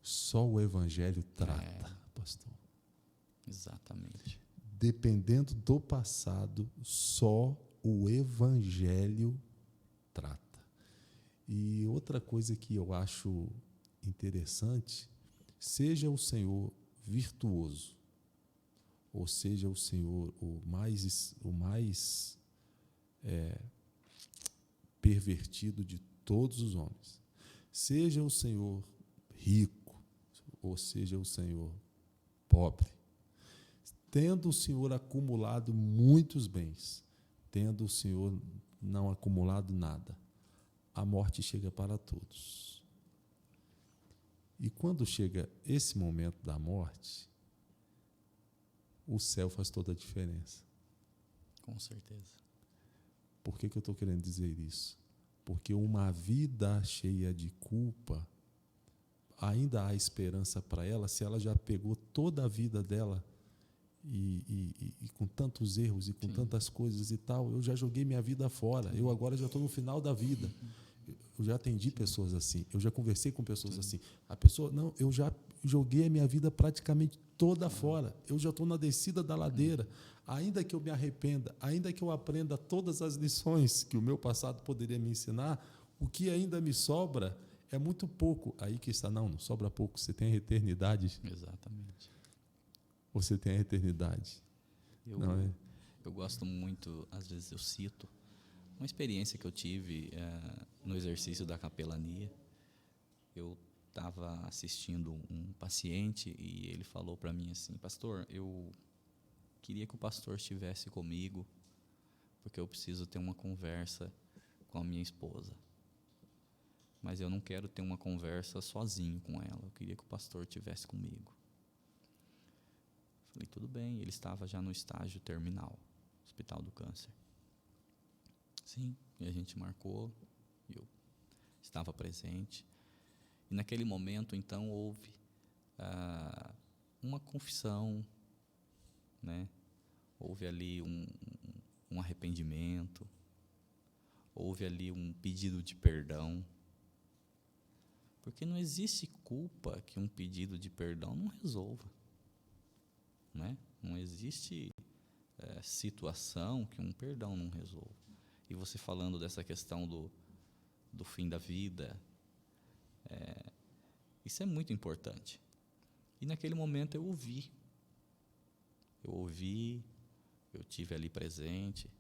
só o Evangelho trata, pastor. Exatamente. Dependendo do passado, só o Evangelho trata. E outra coisa que eu acho interessante: seja o Senhor virtuoso, ou seja o Senhor o mais pervertido de todos os homens, seja o Senhor rico, ou seja o Senhor pobre, tendo o Senhor acumulado muitos bens, tendo o Senhor não acumulado nada, a morte chega para todos. E quando chega esse momento da morte, o céu faz toda a diferença. Com certeza. Por que eu estou querendo dizer isso? Porque uma vida cheia de culpa, ainda há esperança para ela, se ela já pegou toda a vida dela e com tantos erros e com tantas coisas e tal. Eu já joguei minha vida fora, eu agora já estou no final da vida. Eu já atendi pessoas assim, eu já conversei com pessoas assim. A pessoa: não, eu já joguei a minha vida praticamente toda fora, eu já estou na descida da ladeira. Ainda que eu me arrependa, ainda que eu aprenda todas as lições que o meu passado poderia me ensinar, o que ainda me sobra é muito pouco. Aí que está: não sobra pouco, você tem a eternidade. Exatamente. Você tem a eternidade. Eu gosto muito, às vezes eu cito uma experiência que eu tive no exercício da capelania. Eu estava assistindo um paciente e ele falou para mim assim: pastor, eu queria que o pastor estivesse comigo, porque eu preciso ter uma conversa com a minha esposa. mas eu não quero ter uma conversa sozinho com ela. Eu queria que o pastor estivesse comigo. Falei, tudo bem. Ele estava já no estágio terminal, Hospital do Câncer. Sim, e a gente marcou, e eu estava presente. E naquele momento, então, houve uma confissão, né? Houve ali um arrependimento, houve ali um pedido de perdão, porque não existe culpa que um pedido de perdão não resolva, né? Não existe situação que um perdão não resolva. E você falando dessa questão do fim da vida, isso é muito importante. E naquele momento eu ouvi, eu tive ali presente,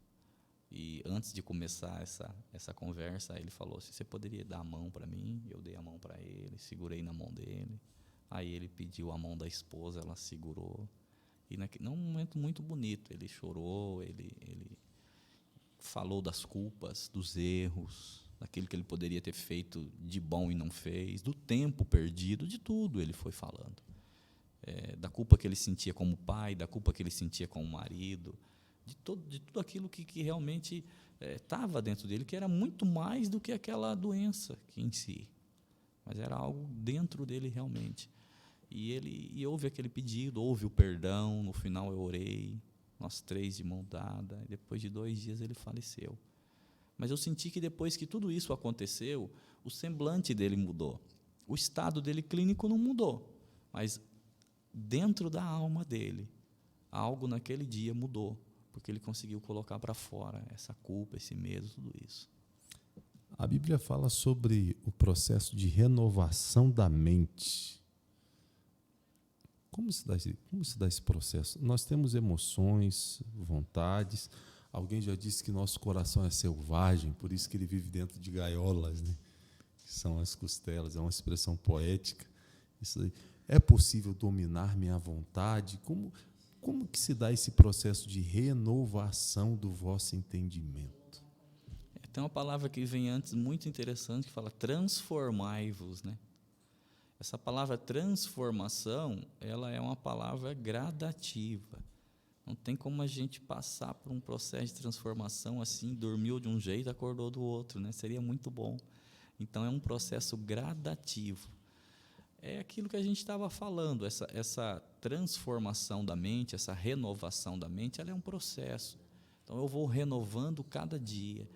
e antes de começar essa conversa, ele falou assim, você poderia dar a mão para mim? Eu dei a mão para ele, segurei na mão dele, aí ele pediu a mão da esposa, ela segurou, e num momento muito bonito, ele chorou, ele falou das culpas, dos erros, daquilo que ele poderia ter feito de bom e não fez, do tempo perdido, de tudo ele foi falando. Da culpa que ele sentia como pai, da culpa que ele sentia como marido, de tudo aquilo que realmente estava dentro dele, que era muito mais do que aquela doença em si, mas era algo dentro dele realmente. E houve aquele pedido, houve o perdão, no final eu orei, nós 3 de mão dada, e depois de 2 dias ele faleceu. Mas eu senti que depois que tudo isso aconteceu, o semblante dele mudou, o estado dele clínico não mudou, mas dentro da alma dele, algo naquele dia mudou, porque ele conseguiu colocar para fora essa culpa, esse medo, tudo isso. A Bíblia fala sobre o processo de renovação da mente. Como se dá esse processo? Nós temos emoções, vontades. Alguém já disse que nosso coração é selvagem, por isso que ele vive dentro de gaiolas, né? Que são as costelas, é uma expressão poética. Isso aí. É possível dominar minha vontade? Como que se dá esse processo de renovação do vosso entendimento? Tem uma palavra que vem antes muito interessante que fala transformai-vos, né? Essa palavra transformação, ela é uma palavra gradativa. Não tem como a gente passar por um processo de transformação assim, dormiu de um jeito, acordou do outro, né? Seria muito bom. Então é um processo gradativo. É aquilo que a gente estava falando, essa transformação da mente, essa renovação da mente, ela é um processo. Então eu vou renovando cada dia.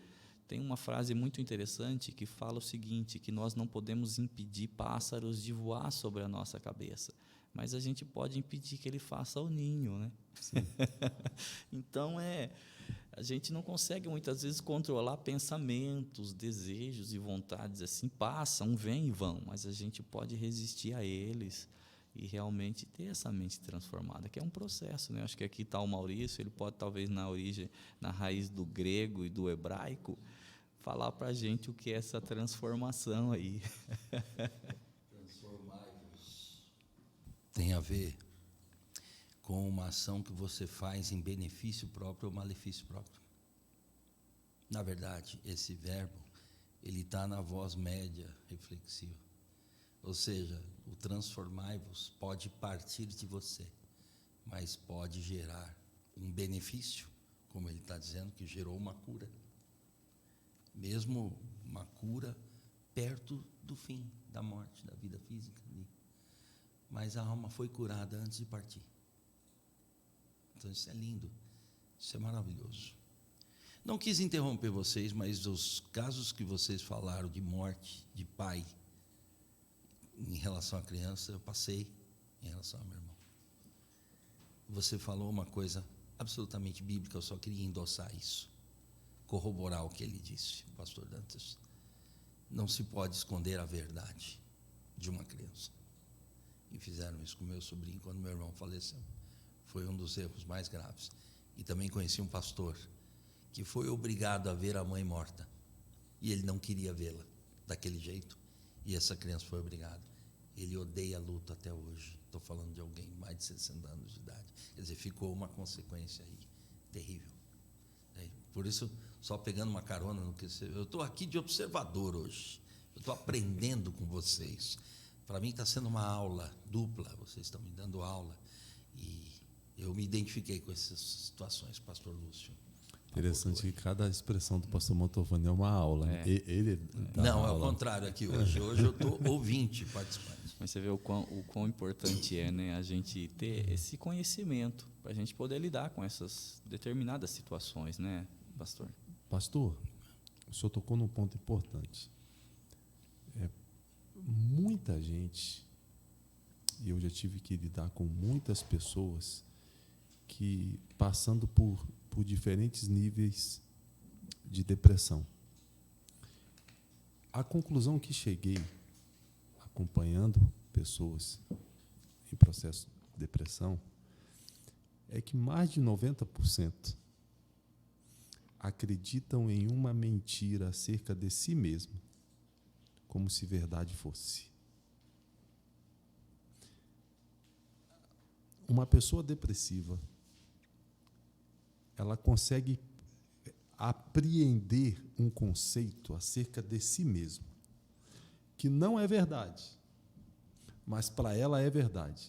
Tem uma frase muito interessante que fala o seguinte, que nós não podemos impedir pássaros de voar sobre a nossa cabeça, mas a gente pode impedir que ele faça o ninho, né? Então, a gente não consegue muitas vezes controlar pensamentos, desejos e vontades assim, passam, vêm e vão, mas a gente pode resistir a eles e realmente ter essa mente transformada, que é um processo, né? Acho que aqui está o Maurício, ele pode talvez na raiz do grego e do hebraico, falar para a gente o que é essa transformação aí. Transformai-vos tem a ver com uma ação que você faz em benefício próprio ou malefício próprio. Na verdade, esse verbo, ele está na voz média reflexiva. Ou seja, o transformai-vos pode partir de você, mas pode gerar um benefício, como ele está dizendo, que gerou uma cura. Mesmo uma cura perto do fim da morte, da vida física ali. Mas a alma foi curada antes de partir. Então isso é lindo, isso é maravilhoso. Não quis interromper vocês, mas os casos que vocês falaram de morte de pai em relação à criança, eu passei em relação ao meu irmão. Você falou uma coisa absolutamente bíblica, eu só queria endossar isso, corroborar o que ele disse, pastor Dantas. Não se pode esconder a verdade de uma criança. E fizeram isso com meu sobrinho quando meu irmão faleceu. Foi um dos erros mais graves. E também conheci um pastor que foi obrigado a ver a mãe morta. E ele não queria vê-la daquele jeito. E essa criança foi obrigada. Ele odeia a luta até hoje. Estou falando de alguém mais de 60 anos de idade. Quer dizer, ficou uma consequência aí terrível. Por isso, só pegando uma carona no que você... Eu estou aqui de observador hoje. Eu estou aprendendo com vocês. Para mim está sendo uma aula dupla, vocês estão me dando aula. E eu me identifiquei com essas situações, pastor Lúcio. Interessante que cada expressão do pastor Mantovani é uma aula. Ele dá Não, é aula. o contrário aqui hoje. Hoje eu estou ouvinte, participante. Mas você vê o quão importante é, né, a gente ter esse conhecimento para a gente poder lidar com essas determinadas situações, né, pastor? Pastor, o senhor tocou num ponto importante. Muita gente, e eu já tive que lidar com muitas pessoas que passando por diferentes níveis de depressão. A conclusão que cheguei, acompanhando pessoas em processo de depressão, é que mais de 90% acreditam em uma mentira acerca de si mesmo, como se verdade fosse. Uma pessoa depressiva, ela consegue apreender um conceito acerca de si mesmo, que não é verdade, mas para ela é verdade.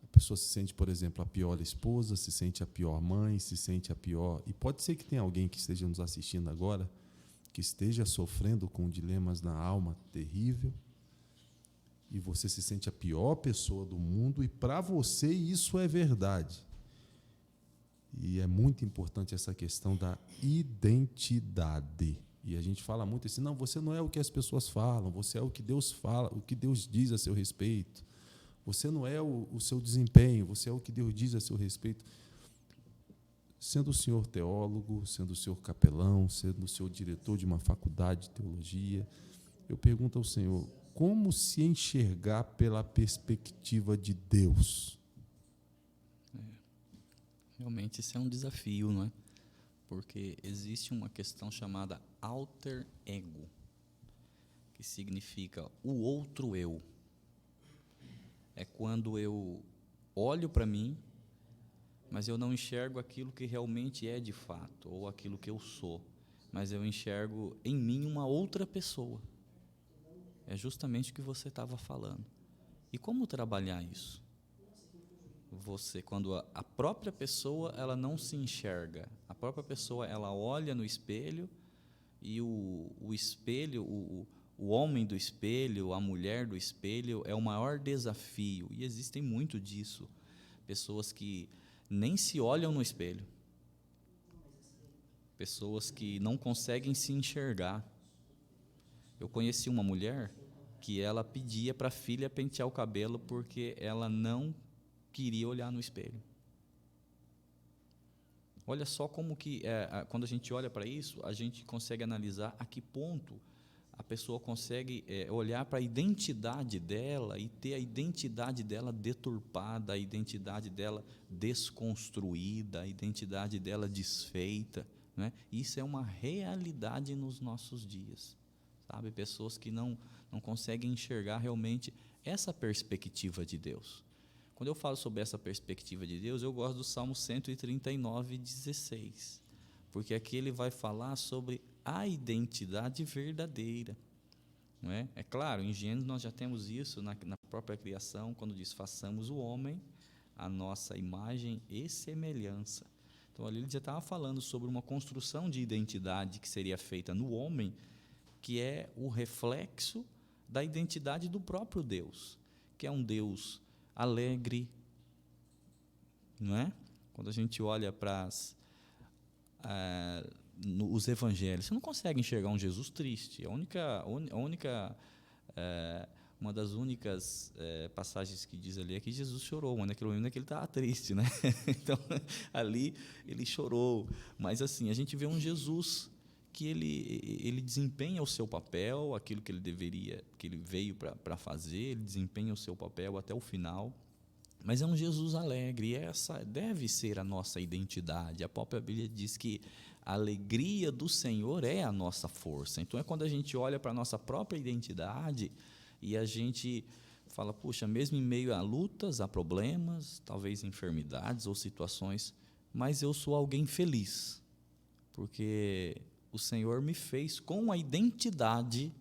A pessoa se sente, por exemplo, a pior esposa, se sente a pior mãe, se sente a pior... E pode ser que tenha alguém que esteja nos assistindo agora, que esteja sofrendo com dilemas na alma terrível, e você se sente a pior pessoa do mundo, e para você isso é verdade. E é muito importante essa questão da identidade. E a gente fala muito assim, não, você não é o que as pessoas falam, você é o que Deus fala, o que Deus diz a seu respeito. Você não é o seu desempenho, você é o que Deus diz a seu respeito. Sendo o senhor teólogo, sendo o senhor capelão, sendo o senhor diretor de uma faculdade de teologia, eu pergunto ao Senhor, como se enxergar pela perspectiva de Deus? Realmente isso é um desafio, não é? Porque existe uma questão chamada alter ego, que significa o outro eu. É quando eu olho para mim, mas eu não enxergo aquilo que realmente é de fato, ou aquilo que eu sou, mas eu enxergo em mim uma outra pessoa. É justamente o que você estava falando. E como trabalhar isso? Você, quando a própria pessoa ela não se enxerga, a própria pessoa ela olha no espelho e o espelho, o homem do espelho, a mulher do espelho é o maior desafio, e existem muito disso, pessoas que nem se olham no espelho, pessoas que não conseguem se enxergar. Eu conheci uma mulher que ela pedia para a filha pentear o cabelo porque ela não queria olhar no espelho. Olha só como que, quando a gente olha para isso, a gente consegue analisar a que ponto a pessoa consegue olhar para a identidade dela e ter a identidade dela deturpada, a identidade dela desconstruída, a identidade dela desfeita, né? Isso é uma realidade nos nossos dias, sabe? Pessoas que não conseguem enxergar realmente essa perspectiva de Deus. Quando eu falo sobre essa perspectiva de Deus, eu gosto do Salmo 139, 16, porque aqui ele vai falar sobre a identidade verdadeira, não é? É claro, em Gênesis nós já temos isso na própria criação, quando diz, façamos o homem a nossa imagem e semelhança. Então ali ele já estava falando sobre uma construção de identidade que seria feita no homem, que é o reflexo da identidade do próprio Deus, que é um Deus alegre, não é? Quando a gente olha para os evangelhos, você não consegue enxergar um Jesus triste. Uma das únicas passagens que diz ali é que Jesus chorou, mas naquele momento é que ele estava triste, né? Então ali ele chorou, mas assim a gente vê um Jesus que ele desempenha o seu papel, aquilo que ele deveria, que ele veio para fazer, ele desempenha o seu papel até o final, mas é um Jesus alegre, e essa deve ser a nossa identidade. A própria Bíblia diz que a alegria do Senhor é a nossa força. Então é quando a gente olha para a nossa própria identidade e a gente fala, puxa, mesmo em meio a lutas, a problemas, talvez enfermidades ou situações, mas eu sou alguém feliz, porque o Senhor me fez com a identidade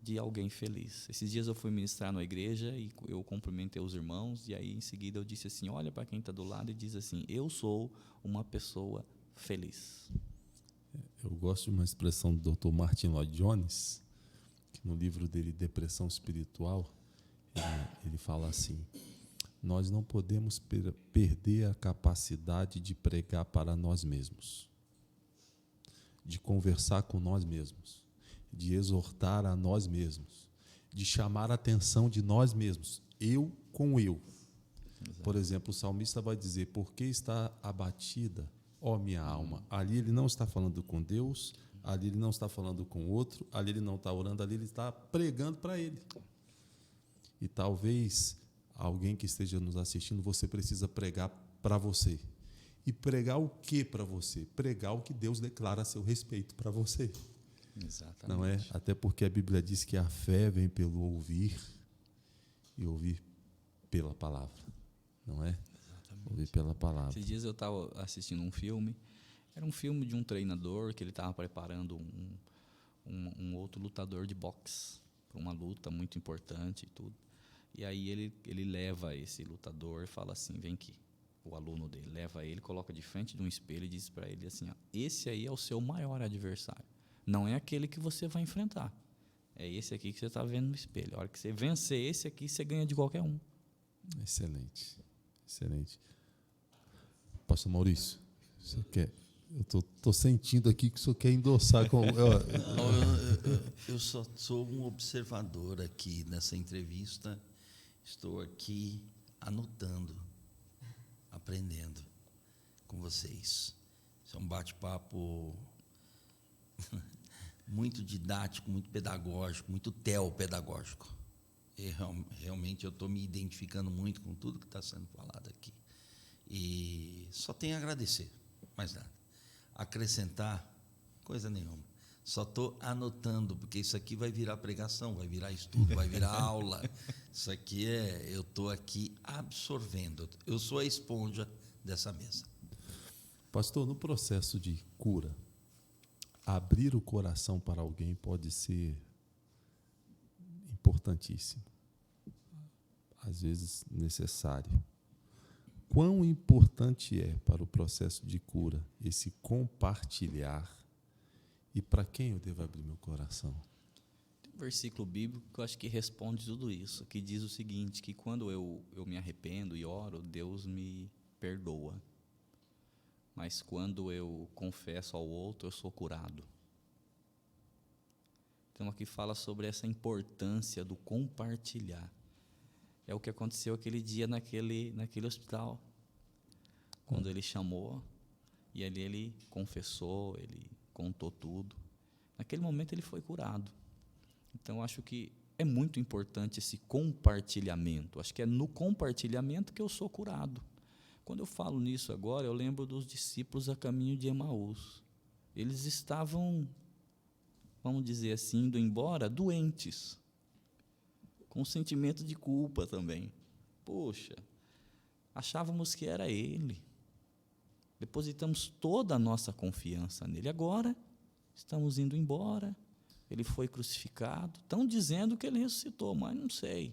de alguém feliz. Esses dias eu fui ministrar na igreja e eu cumprimentei os irmãos, e aí em seguida eu disse assim, olha para quem está do lado e diz assim, eu sou uma pessoa feliz. Eu gosto de uma expressão do Dr. Martin Lloyd Jones, que no livro dele, Depressão Espiritual, ele fala assim, nós não podemos perder a capacidade de pregar para nós mesmos, de conversar com nós mesmos, de exortar a nós mesmos, de chamar a atenção de nós mesmos, eu com eu. Exato. Por exemplo, o salmista vai dizer, por que está abatida, ó minha alma? Ali ele não está falando com Deus, ali ele não está falando com outro, ali ele não está orando, ali ele está pregando para ele. E talvez alguém que esteja nos assistindo, você precisa pregar para você. E pregar o que para você? Pregar o que Deus declara a seu respeito para você. Exatamente. Não é? Até porque a Bíblia diz que a fé vem pelo ouvir e ouvir pela palavra. Não é? Exatamente. Ouvir pela palavra. Esses dias eu estava assistindo um filme, era um filme de um treinador que ele estava preparando um outro lutador de boxe para uma luta muito importante e tudo. E aí ele leva esse lutador e fala assim, vem aqui. O aluno dele leva ele, coloca de frente de um espelho e diz para ele assim, ó, esse aí é o seu maior adversário. Não é aquele que você vai enfrentar. É esse aqui que você está vendo no espelho. A hora que você vencer esse aqui, você ganha de qualquer um. Excelente. Excelente. Pastor Maurício, você quer... Eu estou sentindo aqui que o senhor quer endossar com... Eu só sou um observador aqui nessa entrevista. Estou aqui anotando, aprendendo com vocês. Isso é um bate-papo muito didático, muito pedagógico, muito teopedagógico. E realmente eu estou me identificando muito com tudo que está sendo falado aqui. E só tenho a agradecer, mais nada. Acrescentar coisa nenhuma. Só estou anotando, porque isso aqui vai virar pregação, vai virar estudo, vai virar aula. Isso aqui eu estou aqui absorvendo. Eu sou a esponja dessa mesa. Pastor, no processo de cura, abrir o coração para alguém pode ser importantíssimo. Às vezes necessário. Quão importante é para o processo de cura esse compartilhar e para quem eu devo abrir meu coração? Tem um versículo bíblico que eu acho que responde tudo isso, que diz o seguinte, que quando eu me arrependo e oro, Deus me perdoa. Mas quando eu confesso ao outro, eu sou curado. Então aqui fala sobre essa importância do compartilhar. É o que aconteceu aquele dia naquele hospital, quando ele chamou, e ali ele confessou, ele contou tudo. Naquele momento ele foi curado. Então acho que é muito importante esse compartilhamento. Acho que é no compartilhamento que eu sou curado. Quando eu falo nisso agora, eu lembro dos discípulos a caminho de Emaús. Eles estavam, vamos dizer assim, indo embora doentes, com um sentimento de culpa também. Poxa, achávamos que era Ele. Depositamos toda a nossa confiança nele. Agora, estamos indo embora. Ele foi crucificado. Estão dizendo que Ele ressuscitou, mas não sei.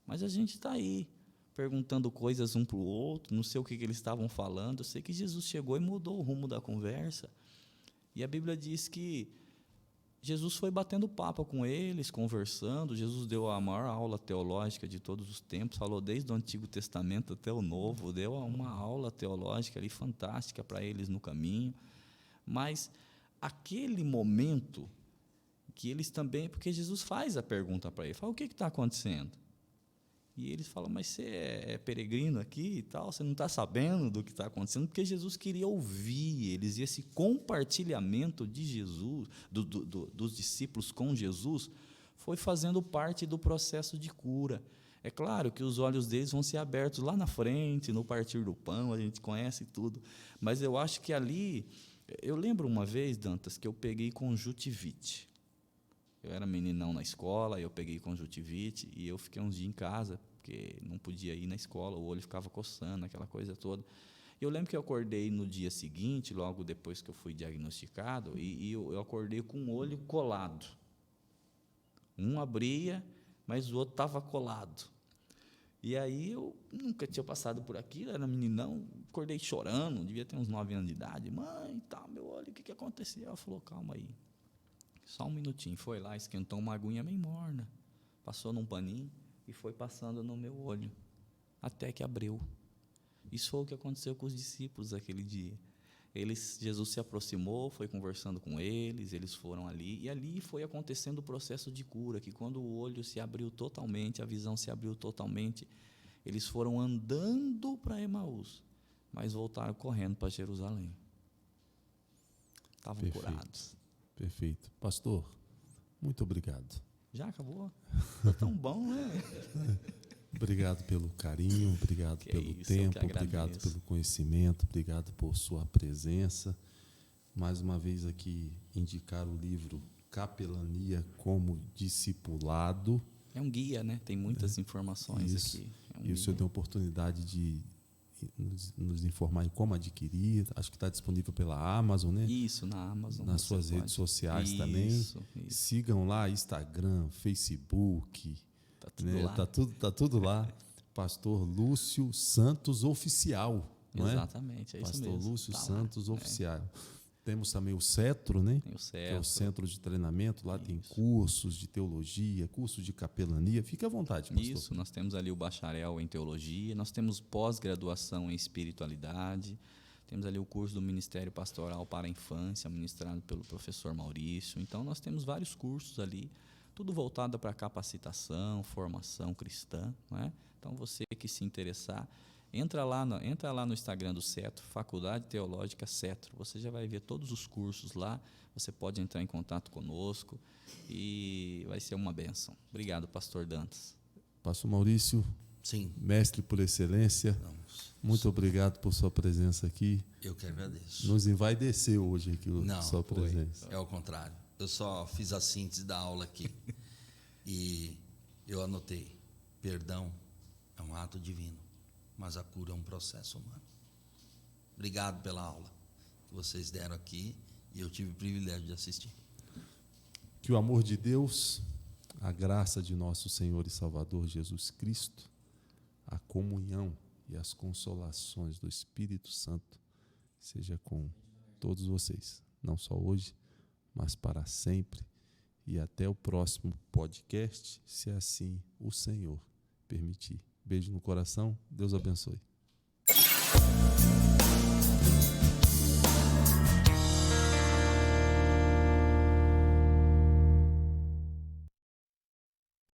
Mas a gente está aí, perguntando coisas um para o outro, não sei o que eles estavam falando. Eu sei que Jesus chegou e mudou o rumo da conversa. E a Bíblia diz que Jesus foi batendo papo com eles, conversando. Jesus deu a maior aula teológica de todos os tempos, falou desde o Antigo Testamento até o Novo, deu uma aula teológica ali fantástica para eles no caminho. Mas aquele momento que eles também, porque Jesus faz a pergunta para eles, fala, o que está acontecendo? E eles falam, mas você é peregrino aqui e tal, você não está sabendo do que está acontecendo, porque Jesus queria ouvir eles, e esse compartilhamento de Jesus, dos discípulos com Jesus, foi fazendo parte do processo de cura. É claro que os olhos deles vão ser abertos lá na frente, no partir do pão, a gente conhece tudo, mas eu acho que ali, eu lembro uma vez, Dantas, que eu peguei conjuntivite. Eu era meninão na escola, eu peguei conjuntivite e eu fiquei uns dias em casa, porque não podia ir na escola, o olho ficava coçando, aquela coisa toda. Eu lembro que eu acordei no dia seguinte, logo depois que eu fui diagnosticado, e eu acordei com o olho colado. Um abria, mas o outro estava colado. E aí eu nunca tinha passado por aquilo, era meninão, acordei chorando, devia ter uns 9 anos de idade. Mãe, tá, meu olho, o que aconteceu? Ela falou, calma aí, só um minutinho. Foi lá, esquentou uma aguinha meio morna, passou num paninho e foi passando no meu olho, até que abriu. Isso foi o que aconteceu com os discípulos aquele dia. Jesus se aproximou, foi conversando com eles, eles foram ali, e ali foi acontecendo o processo de cura, que quando o olho se abriu totalmente, a visão se abriu totalmente, eles foram andando para Emaús, mas voltaram correndo para Jerusalém. Estavam curados. Perfeito. Pastor, muito obrigado. Já acabou? Foi tão bom, né? Obrigado pelo carinho, obrigado pelo tempo, obrigado pelo conhecimento, obrigado por sua presença. Mais uma vez aqui indicar o livro Capelania como Discipulado. É um guia, né? Tem muitas informações aqui. E o senhor tem a oportunidade de nos informar em como adquirir. Acho que está disponível pela Amazon, né? Isso, na Amazon. Nas suas redes sociais também. Sigam lá, Instagram, Facebook. Tá tudo lá. Tá tudo lá. Pastor Lúcio Santos Oficial, não é? Exatamente, é isso mesmo. Pastor Lúcio Santos Oficial. Temos também o Cetro, né? Tem o Cetro. Que é o centro de treinamento. Lá tem cursos de teologia, cursos de capelania. Fique à vontade, pastor. Isso, nós temos ali o bacharel em teologia, nós temos pós-graduação em espiritualidade, temos ali o curso do Ministério Pastoral para a Infância, ministrado pelo professor Maurício. Então, nós temos vários cursos ali, tudo voltado para capacitação, formação cristã, não é? Então, você que se interessar, entra lá no Instagram do Cetro, Faculdade Teológica Cetro. Você já vai ver todos os cursos lá. Você pode entrar em contato conosco e vai ser uma bênção. Obrigado, pastor Dantas. Pastor Maurício, sim, mestre por excelência, muito obrigado por sua presença aqui. Eu que agradeço. Nos envaideceu hoje aqui sua presença. É o contrário. Eu só fiz a síntese da aula aqui e eu anotei: perdão é um ato divino, mas a cura é um processo humano. Obrigado pela aula que vocês deram aqui e eu tive o privilégio de assistir. Que o amor de Deus, a graça de nosso Senhor e Salvador Jesus Cristo, a comunhão e as consolações do Espírito Santo seja com todos vocês, não só hoje, mas para sempre. E até o próximo podcast, se assim o Senhor permitir. Beijo no coração, Deus abençoe.